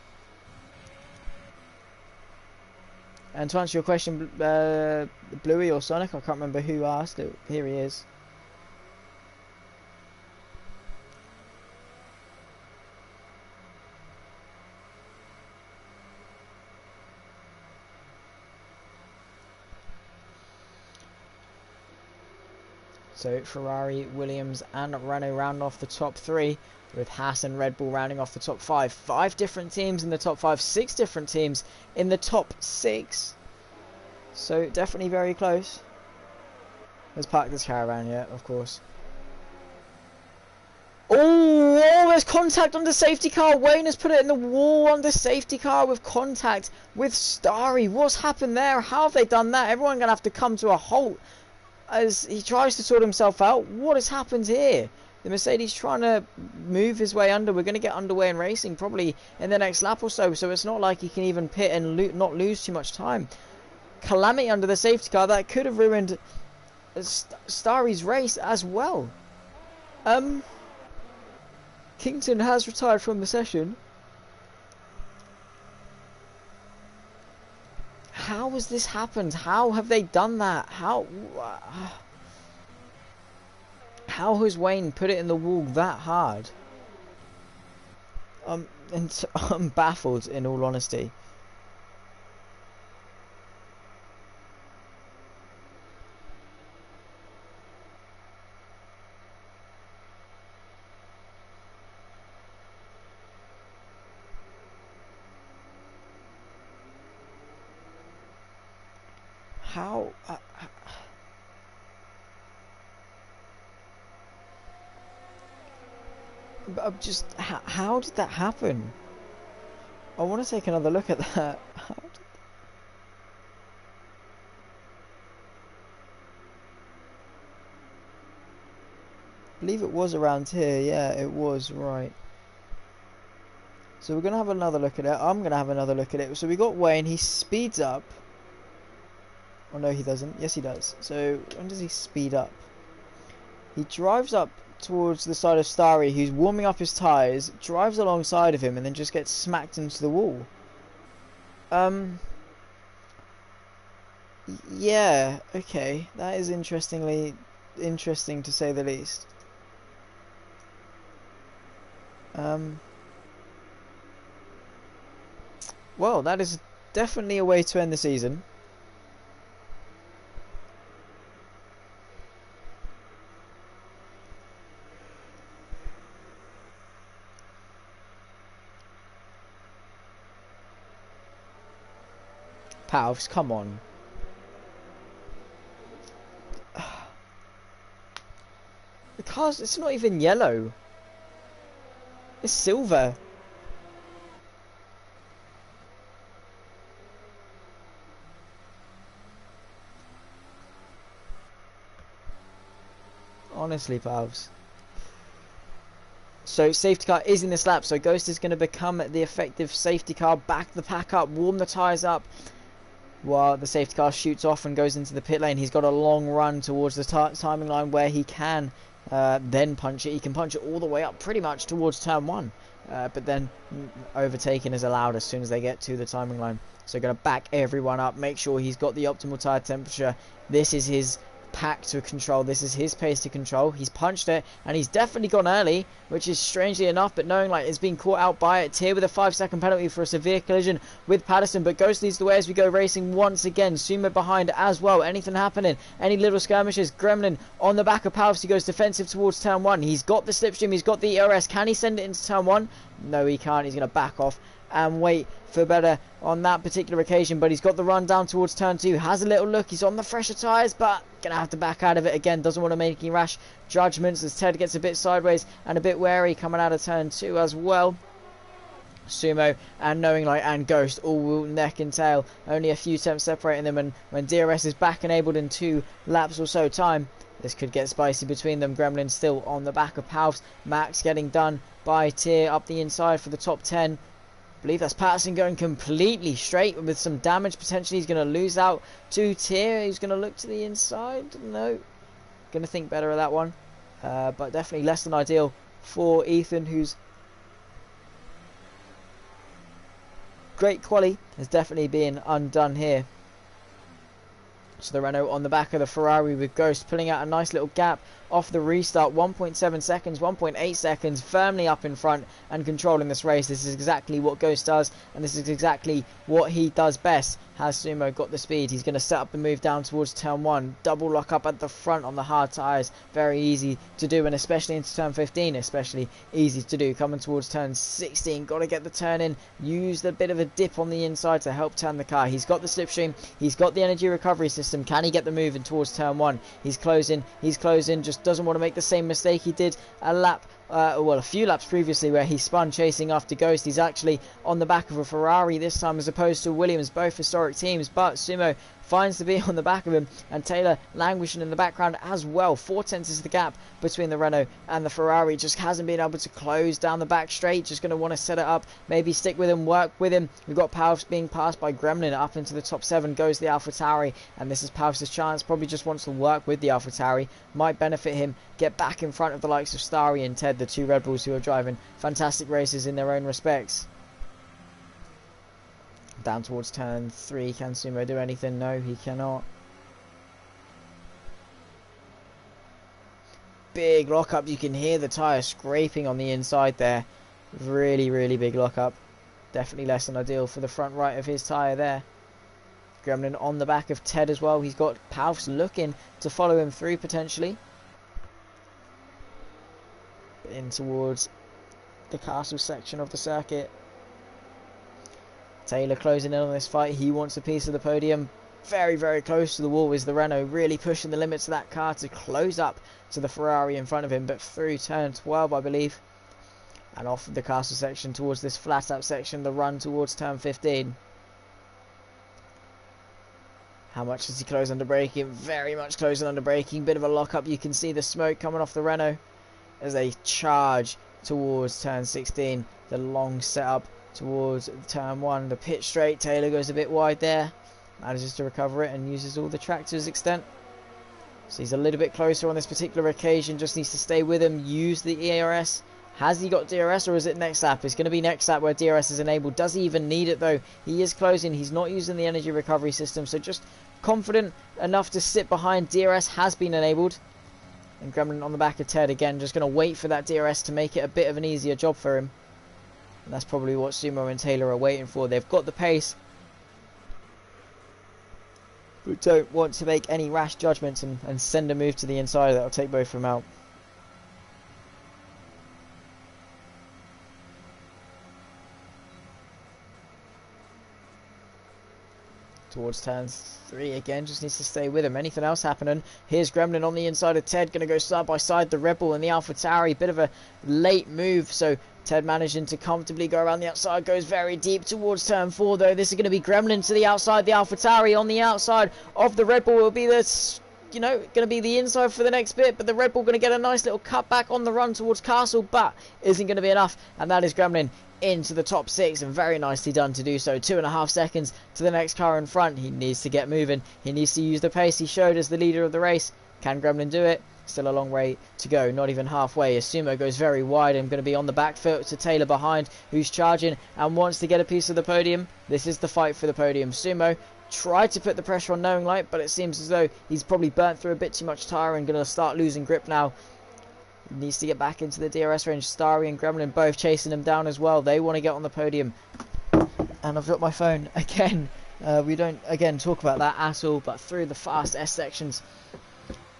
A: And to answer your question, Bluey or Sonic, I can't remember who asked it. Here he is. So Ferrari, Williams and Renault round off the top 3, with Haas and Red Bull rounding off the top 5. 5 different teams in the top 5, 6 different teams in the top 6. So definitely very close. Let's park this caravan, yeah, of course. Oh, there's contact on the safety car. Wayne has put it in the wall on the safety car with contact with Starry. What's happened there? How have they done that? Everyone going to have to come to a halt as he tries to sort himself out. What has happened here? The Mercedes trying to move his way under. We're going to get underway in racing probably in the next lap or so. So it's not like he can even pit and not lose too much time. calamity under the safety car that could have ruined Starry's race as well. Kington has retired from the session. How has this happened? How have they done that? How has Wayne put it in the wall that hard? And I'm baffled, in all honesty. How? I'm just. How did that happen? I want to take another look at that. I believe it was around here. Yeah, it was, right. So we're going to have another look at it. I'm going to have another look at it. So we got Wayne. He speeds up. Oh, no, he doesn't. Yes, he does. So when does he speed up? He drives up towards the side of Starry, who's warming up his tyres, drives alongside of him, and then just gets smacked into the wall. Yeah, okay. That is interesting to say the least. Well, that is definitely a way to end the season. Palves, come on. The car's, it's not even yellow. It's silver. Honestly, Palves. So safety car is in this lap, so Ghost is going to become the effective safety car, back the pack up, warm the tyres up, while the safety car shoots off and goes into the pit lane. He's got a long run towards the timing line where he can then punch it. He can punch it all the way up pretty much towards turn 1, but then overtaking is allowed as soon as they get to the timing line. So going to back everyone up, make sure he's got the optimal tyre temperature. This is his pack to control. This is his pace to control. He's punched it and he's definitely gone early, which is strangely enough, but knowing like it's been caught out by it. Tier with a 5-second penalty for a severe collision with Patterson, but Ghost leads the way as we go racing once again. Sumo behind as well. Anything happening? Any little skirmishes? Gremlin on the back of Palves. He goes defensive towards turn 1. He's got the slipstream. He's got the ERS. Can he send it into turn 1? No, he can't. He's going to back off and wait for better on that particular occasion, but he's got the run down towards turn 2, has a little look, he's on the fresher tyres, but gonna have to back out of it again. Doesn't want to make any rash judgments as Ted gets a bit sideways and a bit wary coming out of turn 2 as well. Sumo and Knowing Light and Ghost all neck and tail, only a few temps separating them, and when DRS is back enabled in 2 laps or so time, this could get spicy between them. Gremlin still on the back of Palves. Max getting done by Tier up the inside for the top 10. I believe that's Patterson going completely straight with some damage. Potentially he's going to lose out to Tier. He's going to look to the inside. No. Going to think better of that one. But definitely less than ideal for Ethan, who's great quali has definitely been undone here. So the Renault on the back of the Ferrari with Ghost pulling out a nice little gap off the restart. 1.7 seconds, 1.8 seconds, firmly up in front and controlling this race. This is exactly what Ghost does, and this is exactly what he does best. Has Sumo got the speed? He's going to set up the move down towards turn 1. Double lock up at the front on the hard tyres. Very easy to do, and especially into turn 15, especially easy to do. Coming towards turn 16, got to get the turn in. Used a bit of a dip on the inside to help turn the car. He's got the slipstream. He's got the energy recovery system. Can he get the move in towards turn 1? He's closing. He's closing. Just doesn't want to make the same mistake he did a few laps previously where he spun chasing after Ghost. He's actually on the back of a Ferrari this time as opposed to Williams, both historic teams, but Sumo finds the B on the back of him, and Taylor languishing in the background as well. 4/10 is the gap between the Renault and the Ferrari. Just hasn't been able to close down the back straight. Just going to want to set it up, maybe stick with him, work with him. We've got Palfs being passed by Gremlin. Up into the top 7 goes the AlphaTauri, and this is Palfs' chance. Probably just wants to work with the AlphaTauri. Might benefit him, get back in front of the likes of Starry and Ted, the 2 Red Bulls who are driving fantastic races in their own respects. Down towards turn 3, can Sumo do anything? No, he cannot. Big lockup, you can hear the tyre scraping on the inside there. Really, really big lockup. Definitely less than ideal for the front right of his tyre there. Gremlin on the back of Ted as well. He's got Palfs looking to follow him through potentially. In towards the castle section of the circuit. Taylor closing in on this fight. He wants a piece of the podium. Very, very close to the wall is the Renault. Really pushing the limits of that car to close up to the Ferrari in front of him. But through turn 12, I believe. And off the castle section towards this flat up section. The run towards turn 15. How much does he close under braking? Very much closing under braking. Bit of a lock up. You can see the smoke coming off the Renault as they charge towards turn 16. The long setup towards turn 1. The pit straight. Taylor goes a bit wide there. Manages to recover it and uses all the track to his extent. So he's a little bit closer on this particular occasion. Just needs to stay with him. Use the ERS. Has he got DRS or is it next lap? It's going to be next lap where DRS is enabled. Does he even need it though? He is closing. He's not using the energy recovery system. So just confident enough to sit behind. DRS has been enabled. And Gremlin on the back of Ted again. Just going to wait for that DRS to make it a bit of an easier job for him. And that's probably what Sumo and Taylor are waiting for. They've got the pace, but don't want to make any rash judgments and send a move to the inside that will take both of them out. Towards turn 3 again, just needs to stay with him. Anything else happening? Here's Gremlin on the inside of Ted, going to go side by side the Red Bull and the AlphaTauri. Bit of a late move, so Ted managing to comfortably go around the outside, goes very deep towards turn 4 though. This is going to be Gremlin to the outside, the AlphaTauri on the outside of the Red Bull will be the, going to be the inside for the next bit, but the Red Bull going to get a nice little cut back on the run towards Castle, but isn't going to be enough, and that is Gremlin into the top 6, and very nicely done to do so. 2.5 seconds to the next car in front. He needs to get moving. He needs to use the pace he showed as the leader of the race. Can Gremlin do it? Still a long way to go, not even halfway. As Sumo goes very wide and going to be on the back foot to Taylor behind, who's charging and wants to get a piece of the podium. This is the fight for the podium. Sumo tried to put the pressure on Knowing Light, but it seems as though he's probably burnt through a bit too much tyre and going to start losing grip now. He needs to get back into the DRS range. Starry and Gremlin both chasing him down as well. They want to get on the podium. And I've got my phone again. We don't again talk about that at all, but through the fast S sections,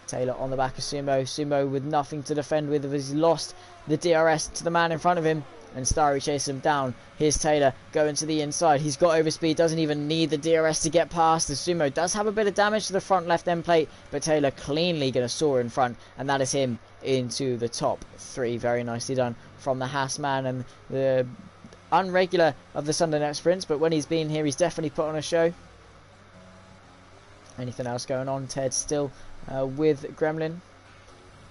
A: Taylor on the back of Sumo. Sumo with nothing to defend with as he's lost the DRS to the man in front of him, and Starry chases him down. Here's Taylor going to the inside. He's got overspeed, doesn't even need the DRS to get past. The Sumo does have a bit of damage to the front left end plate, but Taylor cleanly going to soar in front, and that is him into the top 3. Very nicely done from the Haas man, and the unregular of the Sunday Night Sprints, but when he's been here he's definitely put on a show. Anything else going on? Ted still with Gremlin.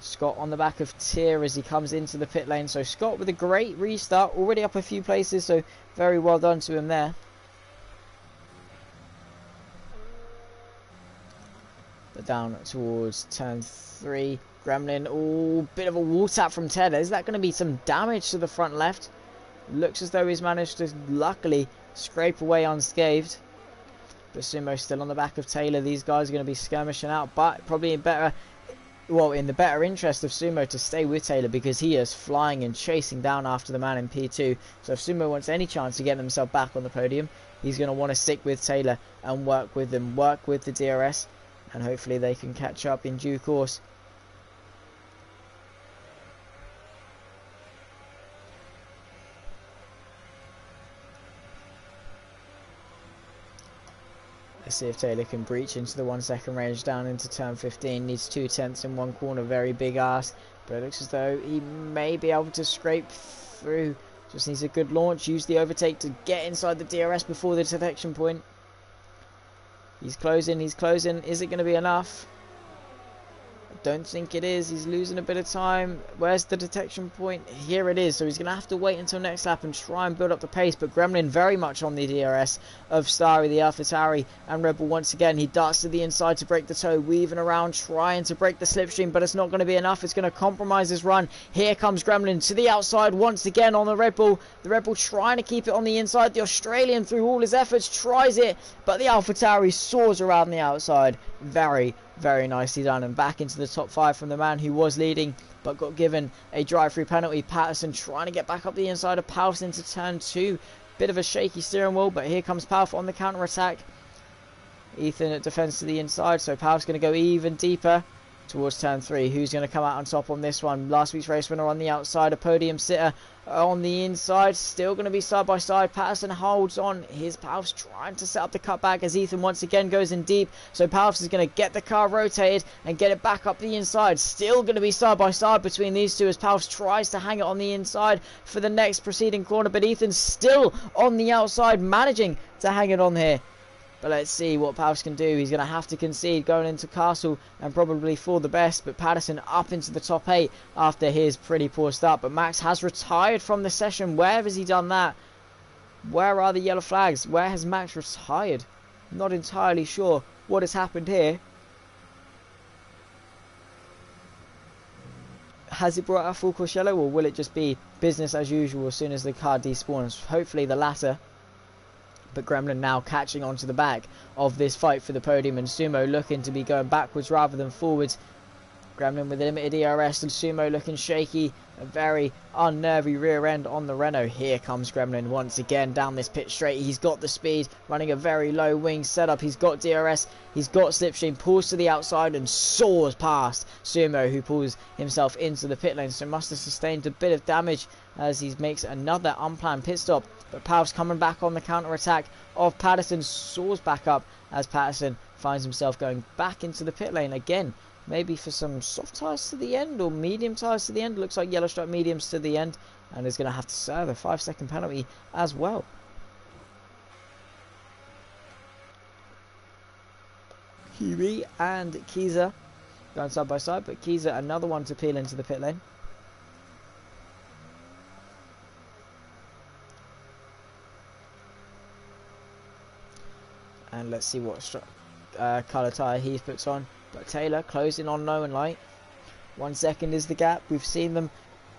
A: Scott on the back of Tier as he comes into the pit lane. So Scott with a great restart, already up a few places, so very well done to him there. But down towards turn 3, Gremlin, oh, bit of a wall tap from Ted. Is that going to be some damage to the front left? Looks as though he's managed to luckily scrape away unscathed. But Sumo still on the back of Taylor. These guys are going to be skirmishing out, but probably in the better interest of Sumo to stay with Taylor, because he is flying and chasing down after the man in P2. So if Sumo wants any chance to get himself back on the podium, he's going to want to stick with Taylor and work with them, work with the DRS, and hopefully they can catch up in due course. Let's see if Taylor can breach into the 1 second range down into turn 15. Needs 2 tenths in one corner. Very big ask. But it looks as though he may be able to scrape through. Just needs a good launch. Use the overtake to get inside the DRS before the detection point. He's closing, he's closing. Is it going to be enough? Don't think it is. He's losing a bit of time. Where's the detection point? Here it is. So he's going to have to wait until next lap and try and build up the pace. But Gremlin very much on the DRS of Starry, the AlphaTauri, and Red Bull once again. He darts to the inside to break the toe, weaving around, trying to break the slipstream, but it's not going to be enough. It's going to compromise his run. Here comes Gremlin to the outside once again on the Red Bull. The Red Bull trying to keep it on the inside. The Australian, through all his efforts, tries it, but the AlphaTauri soars around the outside. Very nicely done, and back into the top 5 from the man who was leading but got given a drive-through penalty. Patterson trying to get back up the inside of Palf into turn 2. Bit of a shaky steering wheel, but here comes Palf on the counter-attack. Ethan at defence to the inside, so Palf's going to go even deeper towards turn 3. Who's going to come out on top on this one? Last week's race winner on the outside, a podium sitter on the inside. Still going to be side by side. Patterson holds on. Here's Palfs trying to set up the cutback as Ethan once again goes in deep. So Palfs is going to get the car rotated and get it back up the inside. Still going to be side by side between these two as Palfs tries to hang it on the inside for the next preceding corner. But Ethan's still on the outside, managing to hang it on here. But let's see what Palfs can do. He's going to have to concede going into Castle and probably for the best. But Patterson up into the top 8 after his pretty poor start. But Max has retired from the session. Where has he done that? Where are the yellow flags? Where has Max retired? Not entirely sure what has happened here. Has it brought out full course yellow, or will it just be business as usual as soon as the car despawns? Hopefully the latter. But Gremlin now catching onto the back of this fight for the podium, and Sumo looking to be going backwards rather than forwards. Gremlin with a limited ERS and Sumo looking shaky. A very unnervy rear end on the Renault. Here comes Gremlin once again down this pit straight. He's got the speed, running a very low wing setup. He's got DRS, he's got slipstream, pulls to the outside and soars past Sumo, who pulls himself into the pit lane. So must have sustained a bit of damage as he makes another unplanned pit stop. But Palf's coming back on the counter-attack of Patterson, soars back up as Patterson finds himself going back into the pit lane again. Maybe for some soft tyres to the end or medium tyres to the end. Looks like yellow stripe mediums to the end, and is going to have to serve a 5-second penalty as well. Huey and Kiza going side by side, but Kiza another one to peel into the pit lane. And let's see what colour tyre he puts on. But Taylor closing on low and light. 1 second is the gap. We've seen them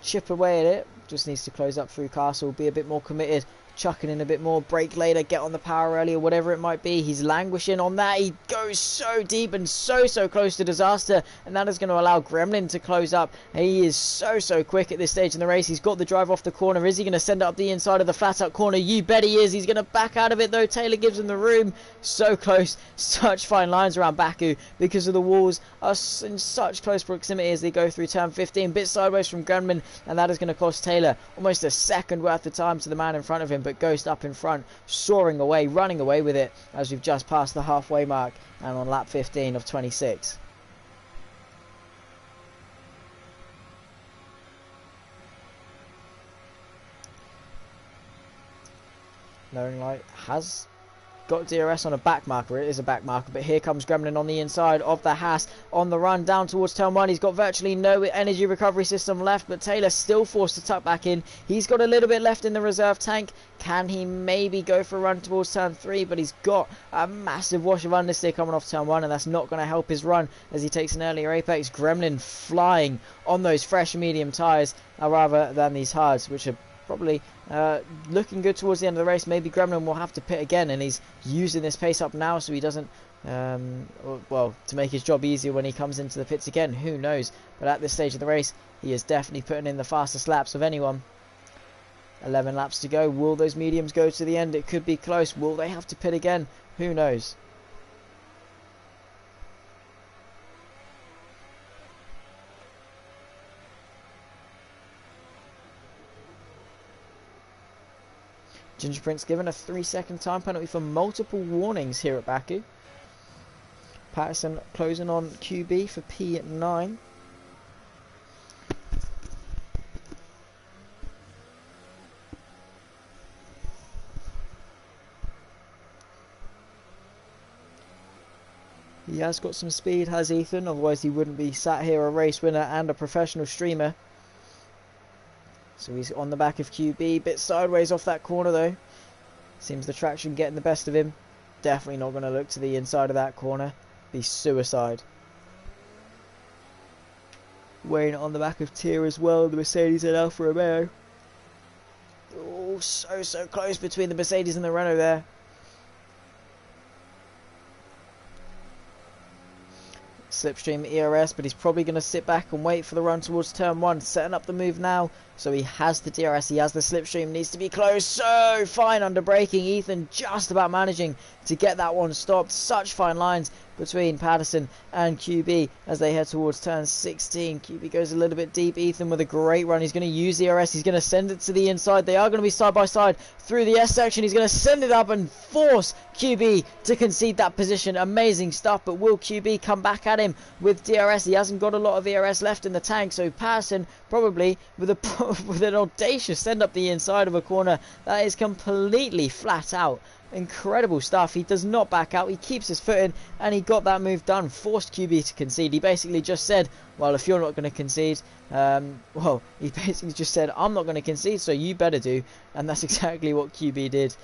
A: chip away at it. Just needs to close up through Castle, be a bit more committed, chucking in a bit more, brake later, get on the power earlier, whatever it might be. He's languishing on that. He goes so deep and so close to disaster, and that is going to allow Gremlin to close up. He is so quick at this stage in the race. He's got the drive off the corner. Is he going to send it up the inside of the flat out corner? You bet he is. He's going to back out of it though. Taylor gives him the room. So close. Such fine lines around Baku because of the walls are in such close proximity as they go through turn 15. Bit sideways from Gremlin, and that is going to cost Taylor almost a second worth of time to the man in front of him. But Ghost up in front, soaring away, running away with it as we've just passed the halfway mark and on lap 15 of 26. Lowering light has got DRS on a back marker. It is a back marker, but here comes Gremlin on the inside of the Haas on the run down towards turn 1. He's got virtually no energy recovery system left, but Taylor still forced to tuck back in. He's got a little bit left in the reserve tank. Can he maybe go for a run towards turn 3? But he's got a massive wash of understeer coming off turn 1, and that's not going to help his run as he takes an earlier apex. Gremlin flying on those fresh medium tyres rather than these hards, which are probably looking good towards the end of the race. Maybe Gremlin will have to pit again, and he's using this pace up now so he doesn't well, to make his job easier when he comes into the pits again. Who knows? But at this stage of the race, he is definitely putting in the fastest laps of anyone. 11 laps to go. Will those mediums go to the end? It could be close. Will they have to pit again? Who knows? Ginger Prince given a 3-second time penalty for multiple warnings here at Baku. Patterson closing on QB for P9. He has got some speed, has Ethan, otherwise he wouldn't be sat here a race winner and a professional streamer. So he's on the back of QB, bit sideways off that corner though. Seems the traction getting the best of him. Definitely not going to look to the inside of that corner. Be suicide. Weighing it on the back of tier as well, the Mercedes and Alfa Romeo. Oh, so close between the Mercedes and the Renault there. Slipstream ERS, but he's probably going to sit back and wait for the run towards turn 1, setting up the move now. So he has the DRS, he has the slipstream, needs to be close. So fine under braking. Ethan just about managing to get that one stopped. Such fine lines between Patterson and QB as they head towards turn 16. QB goes a little bit deep. Ethan with a great run. He's going to use the ERS. He's going to send it to the inside. They are going to be side by side through the S section. He's going to send it up and force QB to concede that position. Amazing stuff, but will QB come back at him with DRS? He hasn't got a lot of ERS left in the tank, so Patterson probably with an audacious send up the inside of a corner that is completely flat out. Incredible stuff. He does not back out, he keeps his foot in, and he got that move done. Forced QB to concede. He basically just said, well, if you're not going to concede, well, he basically just said, I'm not going to concede, so you better do. And that's exactly what QB did,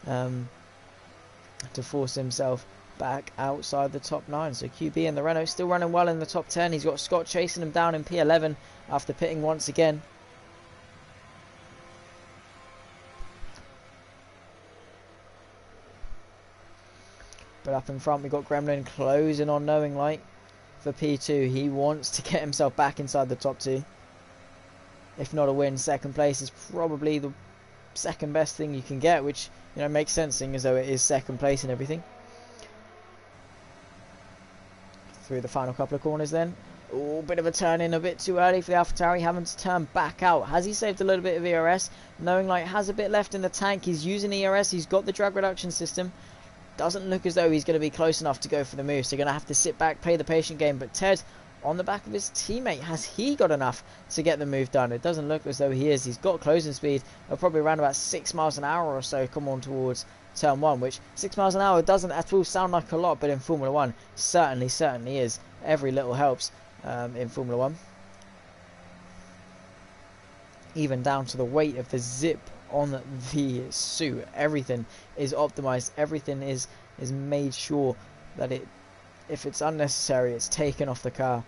A: to force himself back outside the top 9. So QB and the Renault still running well in the top 10. He's got Scott chasing him down in P11 after pitting once again. But up in front we've got Gremlin closing on Knowing Light for P2. He wants to get himself back inside the top 2. If not a win, second place is probably the second best thing you can get, which, you know, makes sense seeing as though it is second place and everything. Through the final couple of corners then. Oh, bit of a turn in a bit too early for the AlphaTauri, having to turn back out. Has he saved a little bit of ERS? Knowing Light has a bit left in the tank. He's using ERS, he's got the drag reduction system. Doesn't look as though he's going to be close enough to go for the move, so going to have to sit back, play the patient game. But Ted, on the back of his teammate, has he got enough to get the move done? It doesn't look as though he is. He's got closing speed of probably around about 6 miles an hour or so come on towards turn 1, which 6 miles an hour doesn't at all sound like a lot, but in Formula 1 certainly is. Every little helps in Formula 1. Even down to the weight of the zip on the suit. Everything is optimized, everything is made sure that if it's unnecessary, it's taken off the car.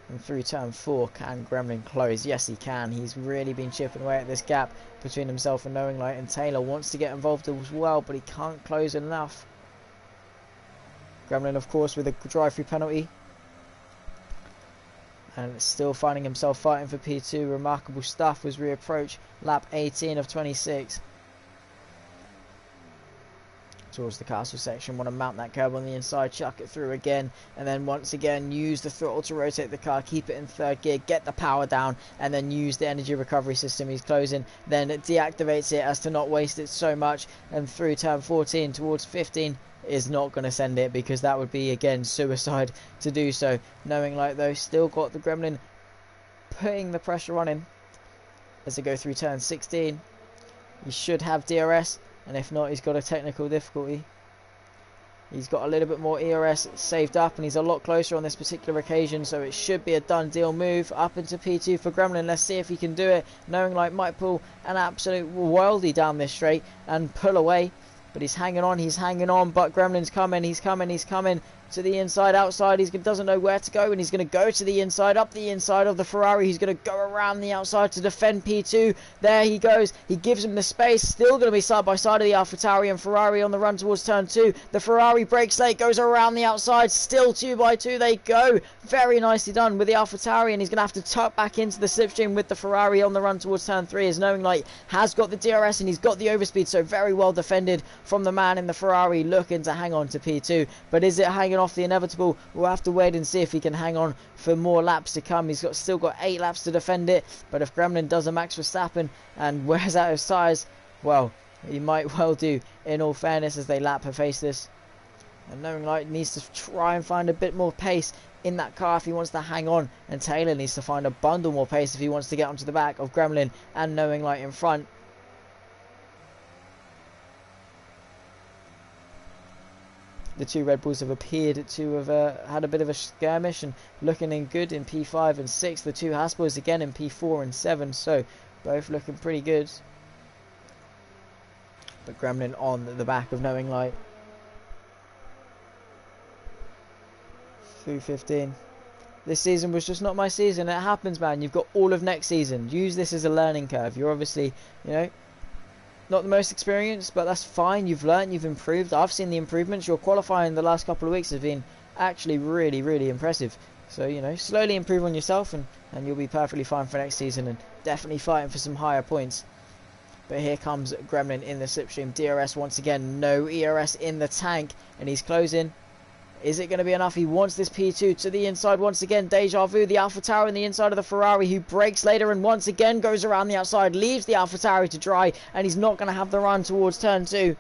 A: And through turn 4, can Gremlin close? Yes, he can. He's really been chipping away at this gap between himself and Knowing Light, and Taylor wants to get involved as well, but he can't close enough. Gremlin, of course, with a drive-through penalty, and still finding himself fighting for P2. Remarkable stuff as we approach lap 18 of 26. Towards the castle section, want to mount that curb on the inside, chuck it through again, and then once again use the throttle to rotate the car, keep it in third gear, get the power down, and then use the energy recovery system. He's closing, then deactivates it as to not waste it so much, and through turn 14 towards 15 is not going to send it, because that would be again suicide to do so. Knowing Light though still got the Gremlin putting the pressure on him as they go through turn 16. He should have DRS, and if not, he's got a technical difficulty. He's got a little bit more ERS saved up, and he's a lot closer on this particular occasion, so it should be a done deal move up into P2 for Gremlin. Let's see if he can do it. Knowing Light might pull an absolute worldie down this straight and pull away, but he's hanging on, but Gremlin's coming, he's coming to the inside, outside. He doesn't know where to go, and he's going to go to the inside, up the inside of the Ferrari. He's going to go around the outside to defend P2. There he goes. He gives him the space. Still going to be side by side of the AlphaTauri and Ferrari on the run towards turn 2. The Ferrari brakes late, goes around the outside. Still 2 by 2 they go. Very nicely done with the AlphaTauri, and he's going to have to tuck back into the slipstream with the Ferrari on the run towards turn 3, as Knowing Light has got the DRS and he's got the overspeed, so very well defended from the man in the Ferrari looking to hang on to P2. But is it hanging off the inevitable? We'll have to wait and see if he can hang on for more laps to come. He's still got 8 laps to defend it, but if Gremlin does a Max Verstappen and wears out his tyres, well, he might well do, in all fairness, as they lap face this. And Knowing Light needs to try and find a bit more pace in that car if he wants to hang on, and Taylor needs to find a bundle more pace if he wants to get onto the back of Gremlin and Knowing Light in front. the two Red Bulls have appeared to have had a bit of a skirmish and looking in good in P5 and 6. The two Haspels again in P4 and 7, so both looking pretty good. But Gremlin on the back of Knowing Light. Through 15. This season was just not my season. It happens, man. You've got all of next season. Use this as a learning curve. You're obviously, you know, not the most experienced, but that's fine. You've learned, you've improved. I've seen the improvements. Your qualifying the last couple of weeks has been actually really, really impressive. So, you know, slowly improve on yourself and you'll be perfectly fine for next season and definitely fighting for some higher points. But here comes Gremlin in the slipstream. DRS once again. No ERS in the tank. And he's closing. Is it going to be enough? He wants this P2 to the inside once again. Deja Vu, the Alpha Tower in the inside of the Ferrari, who breaks later and once again goes around the outside, leaves the Alpha Tower to dry, and he's not going to have the run towards turn 2.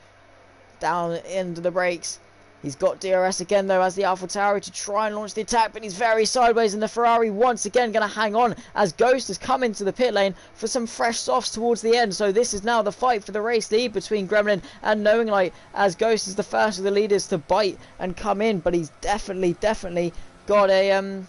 A: Down into the brakes. He's got DRS again though as the Alpha Tower to try and launch the attack, but he's very sideways, and the Ferrari once again going to hang on as Ghost has come into the pit lane for some fresh softs towards the end. So this is now the fight for the race lead between Gremlin and Knowing Light, as Ghost is the first of the leaders to bite and come in, but he's definitely got a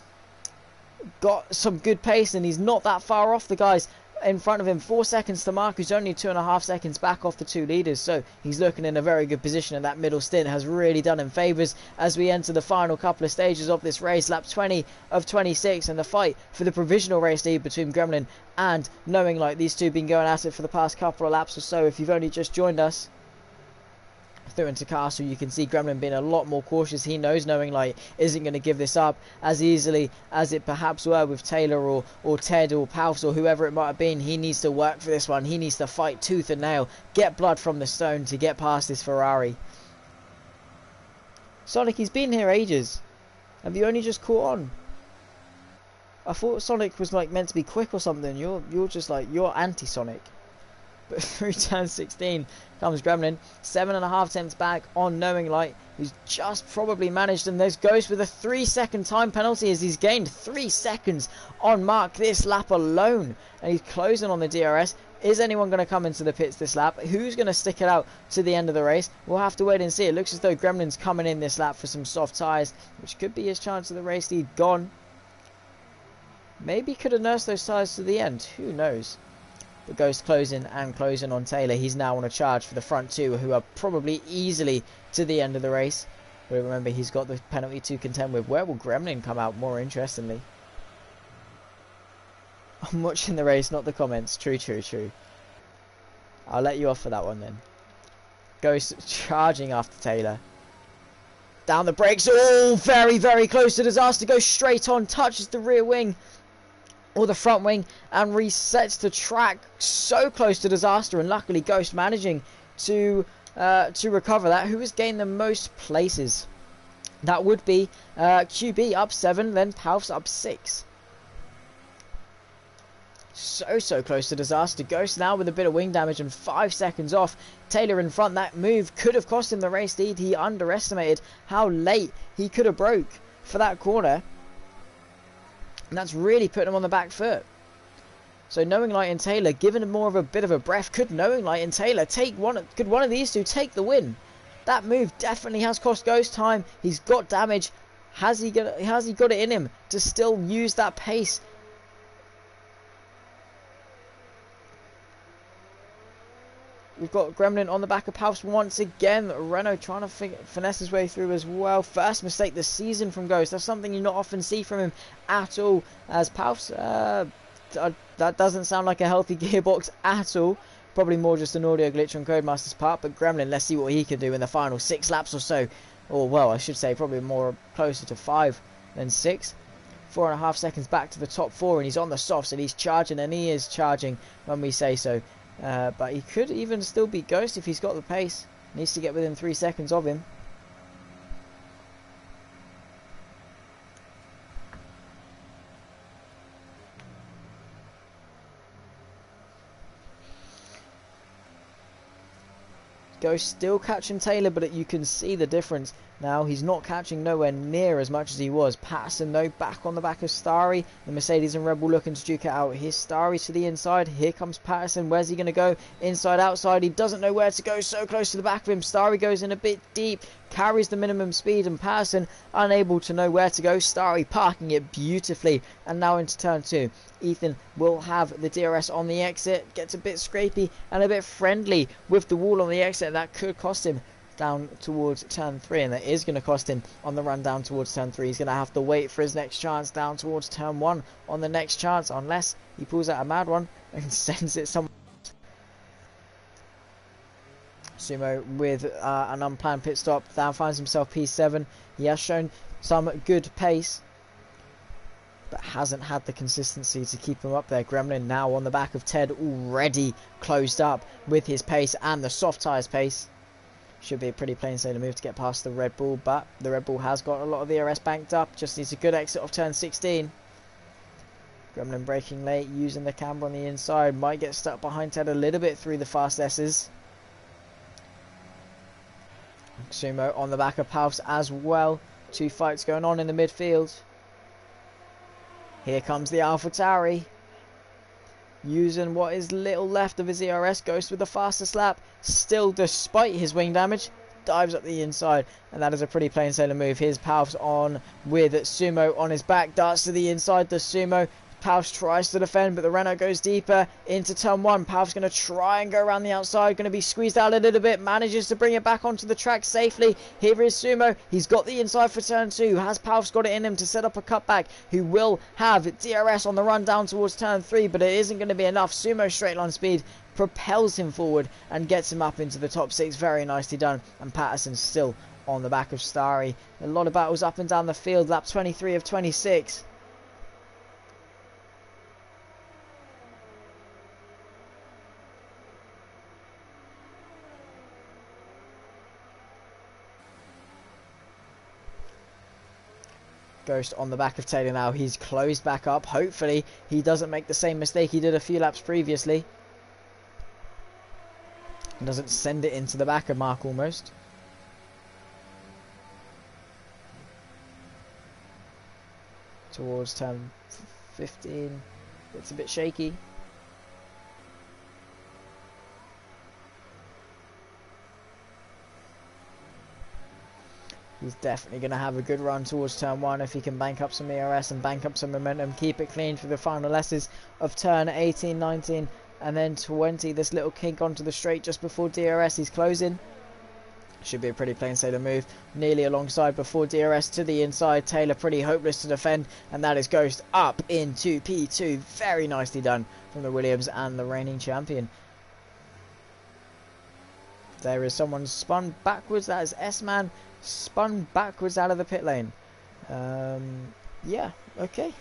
A: got some good pace, and he's not that far off the guys in front of him. 4 seconds to Mark, who's only 2.5 seconds back off the two leaders, so he's looking in a very good position, and that middle stint has really done him favours as we enter the final couple of stages of this race. Lap 20 of 26, and the fight for the provisional race lead between Gremlin and Knowing Light. These two have been going at it for the past couple of laps or so. If you've only just joined us through into Castle, you can see Gremlin being a lot more cautious. He knows Knowing Light isn't going to give this up as easily as it perhaps were with Taylor or Ted or Palfs or whoever it might have been. He needs to work for this one. He needs to fight tooth and nail, get blood from the stone to get past this Ferrari. Sonic, he's been here ages. Have you only just caught on? I thought Sonic was like meant to be quick or something. You're just like, you're anti-Sonic. But through turn 16 comes Gremlin, 7.5 tenths back on Knowing Light, who's just probably managed, and there's Ghost with a 3-second time penalty as he's gained 3 seconds on Mark this lap alone, and he's closing on the DRS. Is anyone going to come into the pits this lap? Who's going to stick it out to the end of the race? We'll have to wait and see. It looks as though Gremlin's coming in this lap for some soft tyres, which could be his chance of the race lead gone. Maybe he could have nursed those tyres to the end, who knows. But Ghost closing on Taylor. He's now on a charge for the front two, who are probably easily to the end of the race. But remember, he's got the penalty to contend with. Where will Gremlin come out more interestingly? I'm watching the race, not the comments. True. I'll let you off for that one then. Ghost charging after Taylor. Down the brakes. Oh, very close to disaster. Goes straight on, touches the rear wing or the front wing and resets the track. So close to disaster, and luckily Ghost managing to recover that. Who has gained the most places? That would be QB up 7, then Palfs up 6. So close to disaster. Ghost now with a bit of wing damage and 5 seconds off. Taylor in front. That move could have cost him the race lead. He underestimated how late he could have broke for that corner, and that's really putting him on the back foot. So Knowing Light and Taylor giving him more of a bit of a breath. Could Knowing Light and Taylor take one? Could one of these two take the win? That move definitely has cost Ghost time. He's got damage. Has he got it in him to still use that pace? We've got Gremlin on the back of Palfs once again. Renault trying to finesse his way through as well. First mistake this season from Ghost. That's something you not often see from him at all. As Palfs, that doesn't sound like a healthy gearbox at all. Probably more just an audio glitch on Codemaster's part. But Gremlin, let's see what he can do in the final 6 laps or so. Or, well, I should say probably more closer to 5 than 6. 4.5 seconds back to the top 4, and he's on the softs, and he's charging, and he is charging when we say so. But he could even still beat Ghost if he's got the pace. Needs to get within 3 seconds of him. Ghost still catching Taylor, but you can see the difference now. He's not catching nowhere near as much as he was. Patterson though back on the back of Starry. The Mercedes and Red Bull looking to duke it out. Here's Starry to the inside. Here comes Patterson. Where's he going to go? Inside, outside. He doesn't know where to go. So close to the back of him. Starry goes in a bit deep. carries the minimum speed, and Patterson unable to know where to go. Starry parking it beautifully, and now into turn 2. Ethan will have the DRS on the exit, gets a bit scrapey and a bit friendly with the wall on the exit. That could cost him down towards turn 3, and that is going to cost him on the run down towards turn 3. He's going to have to wait for his next chance down towards turn 1 on the next chance, unless he pulls out a mad one and sends it somewhere. Sumo with an unplanned pit stop, now finds himself P7. He has shown some good pace, but hasn't had the consistency to keep him up there. Gremlin now on the back of Ted, already closed up with his pace and the soft tyres pace. Should be a pretty plain sailing move to get past the Red Bull, but the Red Bull has got a lot of the DRS banked up. Just needs a good exit off turn 16. Gremlin braking late, using the camber on the inside. Might get stuck behind Ted a little bit through the fast S's. Sumo on the back of Palfs as well. Two fights going on in the midfield. Here comes the AlphaTauri. Using what is little left of his ERS, Ghost with the fastest lap. Still, despite his wing damage, dives up the inside. And that is a pretty plain sailing move. Here's Palfs on with Sumo on his back. Darts to the inside. The Sumo. Palfs tries to defend, but the Renault goes deeper into turn 1. Palfs going to try and go around the outside. Going to be squeezed out a little bit. Manages to bring it back onto the track safely. Here is Sumo. He's got the inside for turn 2. Has Palfs got it in him to set up a cutback? Who will have DRS on the run down towards turn 3, but it isn't going to be enough. Sumo straight line speed propels him forward and gets him up into the top 6. Very nicely done. And Patterson still on the back of Starry. A lot of battles up and down the field. Lap 23 of 26. Ghost on the back of Taylor now. He's closed back up. Hopefully he doesn't make the same mistake he did a few laps previously. And doesn't send it into the back of Mark almost. Towards turn 15. It's a bit shaky. He's definitely going to have a good run towards turn 1 if he can bank up some ERS and bank up some momentum. Keep it clean for the final S's of turn 18, 19 and then 20. This little kink onto the straight just before DRS. He's closing. Should be a pretty plain sailing move. Nearly alongside before DRS to the inside. Taylor pretty hopeless to defend. And that is Ghost up into P2. Very nicely done from the Williams and the reigning champion. There is someone spun backwards. That is S-Man. Spun backwards out of the pit lane. Yeah, okay.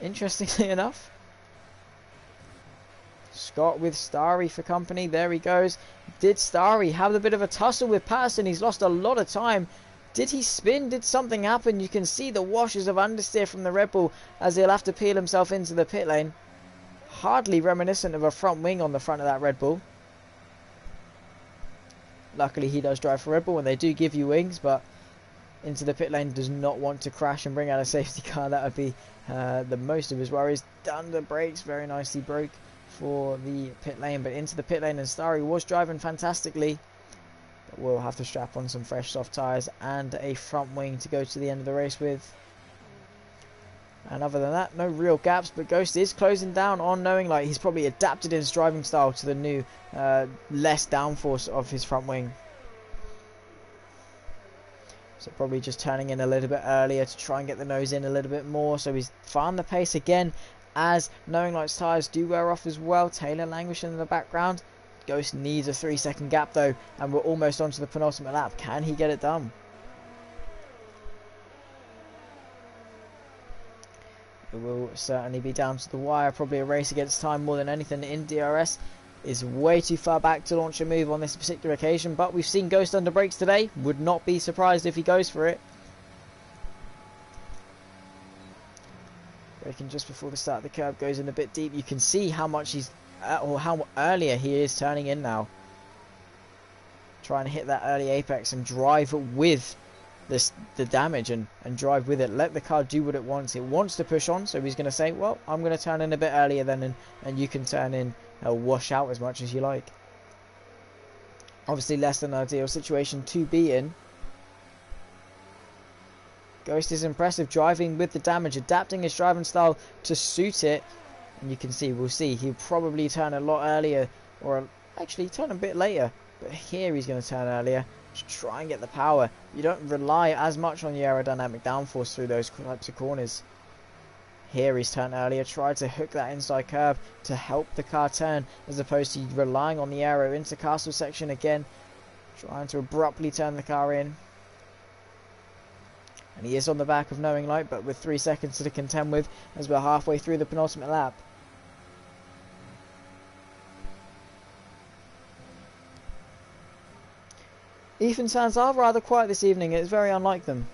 A: Interestingly enough, Scott with Starry for company. There he goes. Did Starry have a bit of a tussle with Patterson? He's lost a lot of time. Did he spin? Did something happen? You can see the washes of understeer from the Red Bull as he'll have to peel himself into the pit lane. Hardly reminiscent of a front wing on the front of that Red Bull. Luckily he does drive for Red Bull and they do give you wings, but into the pit lane does not want to crash and bring out a safety car. That would be the most of his worries. Done the brakes, very nicely broke for the pit lane, but into the pit lane, and Starry was driving fantastically. But we'll have to strap on some fresh soft tyres and a front wing to go to the end of the race with. And other than that, no real gaps, but Ghost is closing down on knowing like he's probably adapted his driving style to the new less downforce of his front wing. So probably just turning in a little bit earlier to try and get the nose in a little bit more. So he's found the pace again as knowing like's tyres do wear off as well. Taylor languishing in the background. Ghost needs a 3-second gap though, and we're almost onto the penultimate lap. Can he get it done? It will certainly be down to the wire. Probably a race against time more than anything. In DRS is way too far back to launch a move on this particular occasion, but we've seen Ghost under brakes today. Would not be surprised if he goes for it. Braking just before the start of the curve, goes in a bit deep. You can see how much he's or how earlier he is turning in now. Trying to hit that early apex and drive with the damage and drive with it. Let the car do what it wants. It wants to push on, so he's going to say, well, I'm going to turn in a bit earlier then, and you can turn in wash out as much as you like. Obviously less than an ideal situation to be in. Ghost is impressive, driving with the damage, adapting his driving style to suit it. And you can see, we'll see, he'll probably turn a lot earlier, or actually turn a bit later. But here he's going to turn earlier to try and get the power. You don't rely as much on the aerodynamic downforce through those types of corners. Here he's turned earlier, tried to hook that inside curb to help the car turn, as opposed to relying on the aero into castle section again, trying to abruptly turn the car in. And he is on the back of Knowing Light, but with 3 seconds to contend with as we're halfway through the penultimate lap. Ethan fans are rather quiet this evening. It's very unlike them.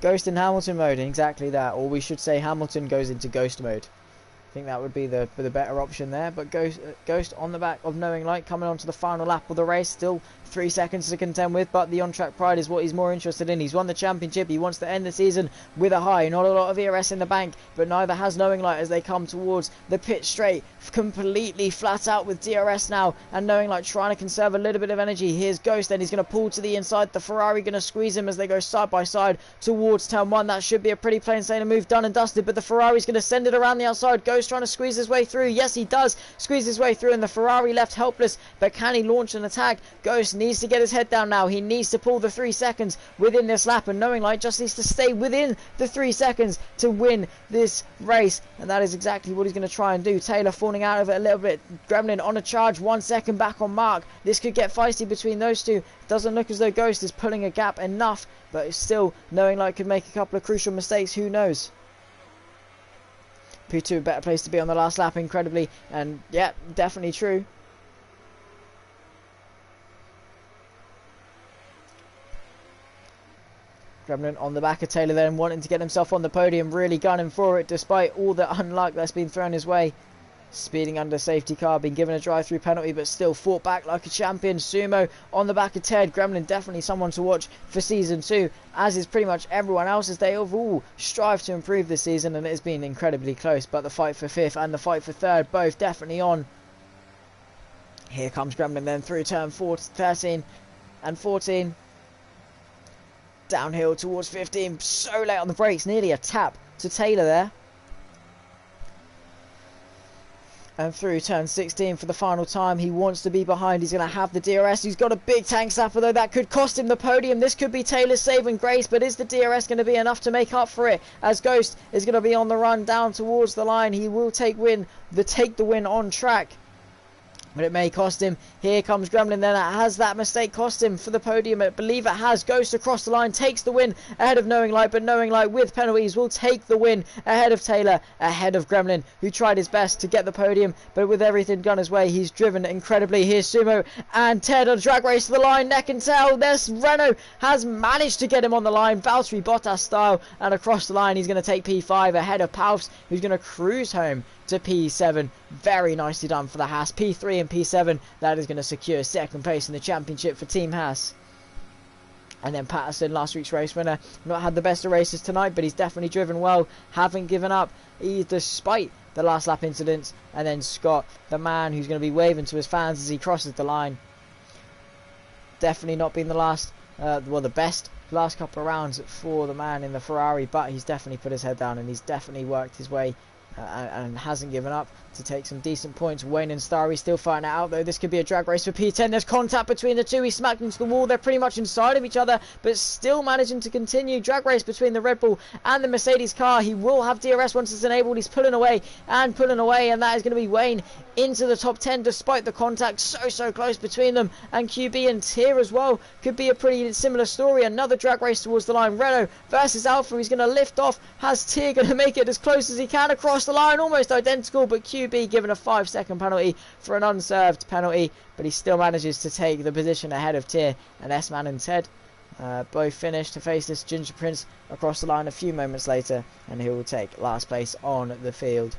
A: Ghost in Hamilton mode, exactly that. Or we should say Hamilton goes into Ghost mode. I think that would be the better option there. But Ghost on the back of Knowing Light, coming on to the final lap of the race. Still 3 seconds to contend with, but the on-track pride is what he's more interested in. He's won the championship. He wants to end the season with a high. Not a lot of ERS in the bank, but neither has Knowing Light as they come towards the pit straight. Completely flat out with DRS now, and Knowing Light trying to conserve a little bit of energy. Here's Ghost, and he's going to pull to the inside. The Ferrari going to squeeze him as they go side by side towards turn 1. That should be a pretty plain sailing move, done and dusted, but the Ferrari's going to send it around the outside. Ghost trying to squeeze his way through. Yes, he does squeeze his way through, and the Ferrari left helpless, but can he launch an attack? Ghost needs to get his head down now. He needs to pull the 3 seconds within this lap, and Knowing Light just needs to stay within the 3 seconds to win this race, and that is exactly what he's going to try and do. Taylor falling out of it a little bit. Gremlin on a charge, 1 second back on Mark. This could get feisty between those two. Doesn't look as though Ghost is pulling a gap enough, but still Knowing Light could make a couple of crucial mistakes. Who knows? P2 a better place to be on the last lap, incredibly, and yeah, definitely true. Gremlin on the back of Taylor then, wanting to get himself on the podium, really gunning for it despite all the unluck that's been thrown his way. Speeding under safety car, being given a drive-through penalty, but still fought back like a champion. Sumo on the back of Ted. Gremlin definitely someone to watch for season 2, as is pretty much everyone else, as they overall strive to improve this season, and it has been incredibly close. But the fight for 5th and the fight for 3rd, both definitely on. Here comes Gremlin then through turn 13 and 14. Downhill towards 15, so late on the brakes, nearly a tap to Taylor there. And through turn 16 for the final time. He wants to be behind. He's going to have the DRS. He's got a big tank slapper though. That could cost him the podium. This could be Taylor's saving grace, but is the DRS going to be enough to make up for it? As Ghost is going to be on the run down towards the line. He will take the win on track, but it may cost him. Here comes Gremlin then. Has that mistake cost him for the podium? I believe it has. Ghost across the line, takes the win ahead of Knowing Light, but Knowing Light with penalties will take the win ahead of Taylor, ahead of Gremlin, who tried his best to get the podium, but with everything gone his way, he's driven incredibly. Here's Sumo and Ted on a drag race to the line, neck and tail. This Renault has managed to get him on the line, Valtteri Bottas style, and across the line he's going to take P5 ahead of Palfs, who's going to cruise home to P7. Very nicely done for the Haas. P3 and P7, that is going to secure 2nd place in the championship for Team Haas. And then Patterson, last week's race winner, not had the best of races tonight, but he's definitely driven well, haven't given up despite the last lap incidents. And then Scott, the man who's going to be waving to his fans as he crosses the line. Definitely not been the best last couple of rounds for the man in the Ferrari, but he's definitely put his head down and he's definitely worked his way and hasn't given up to take some decent points. Wayne and Starry still fighting it out though. This could be a drag race for P10. There's contact between the two. He smacked into the wall. They're pretty much inside of each other, but still managing to continue. Drag race between the Red Bull and the Mercedes car. He will have DRS once it's enabled. He's pulling away, and that is going to be Wayne into the top 10 despite the contact so close between them. And QB and Tier as well could be a pretty similar story. Another drag race towards the line. Renault versus Alpha. He's going to lift off. Has Tier going to make it as close as he can across the line? Almost identical, but QB given a 5-second penalty for an unserved penalty, but he still manages to take the position ahead of Tier. And S-Man and Ted both finished to face this Ginger Prince across the line a few moments later, and he will take last place on the field.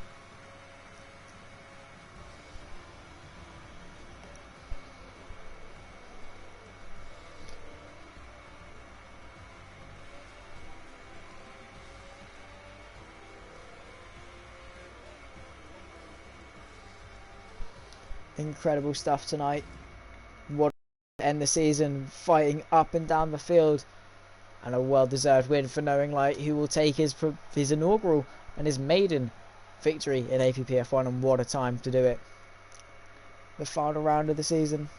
A: Incredible stuff tonight. What end the season fighting up and down the field, and a well-deserved win for Knowing Light, who will take his inaugural and his maiden victory in APPF1, and what a time to do it. The final round of the season.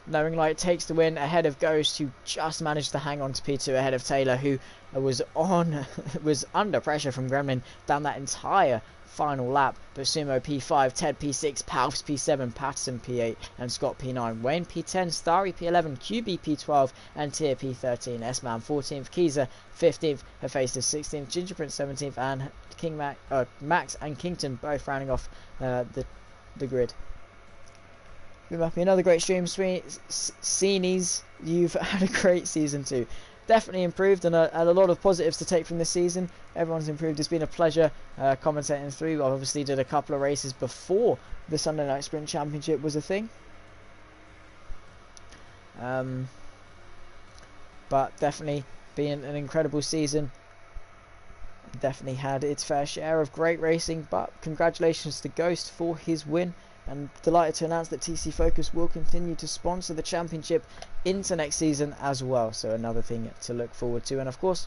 A: Knowing Light takes the win ahead of Ghost, who just managed to hang on to P2 ahead of Taylor, who was under pressure from Gremlin down that entire final lap. But Sumo P5, Ted P6, Palps P7, Patterson P8 and Scott P9, Wayne P10, Starry P11, QB P12 and Tier P13, S-Man 14th, Keezer 15th, Hephaestus 16th, Ginger Prince 17th and King Max and Kington both rounding off the grid. Been mapping another great stream. Scenes, you've had a great season 2. Definitely improved, and a lot of positives to take from this season. Everyone's improved. It's been a pleasure commentating through. I obviously did a couple of races before the Sunday Night Sprint Championship was a thing. But definitely been an incredible season. Definitely had its fair share of great racing, but congratulations to Ghost for his win. And delighted to announce that TC Focus will continue to sponsor the championship into next season as well. So another thing to look forward to. And of course,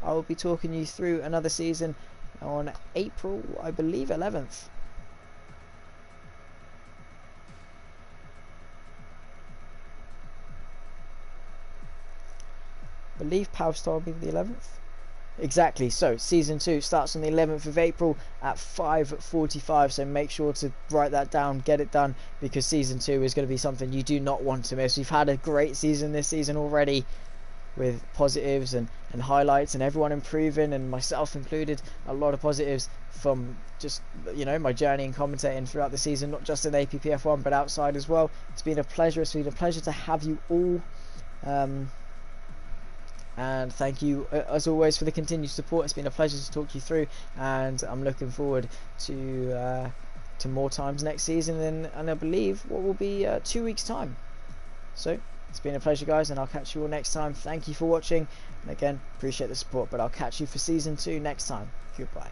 A: I will be talking you through another season on April, I believe, 11th. I believe Powstar will be the 11th. Exactly, so season 2 starts on the 11th of April at 5:45, so make sure to write that down, get it done, because season 2 is going to be something you do not want to miss. We've had a great season this season already, with positives and highlights and everyone improving, and myself included. A lot of positives from just, you know, my journey and commentating throughout the season, not just in APPF1 but outside as well. It's been a pleasure to have you all. And thank you as always for the continued support. It's been a pleasure to talk you through, and I'm looking forward to more times next season, and I believe what will be 2 weeks time. So it's been a pleasure, guys, and I'll catch you all next time. Thank you for watching, and again, appreciate the support, but I'll catch you for season 2 next time. Goodbye.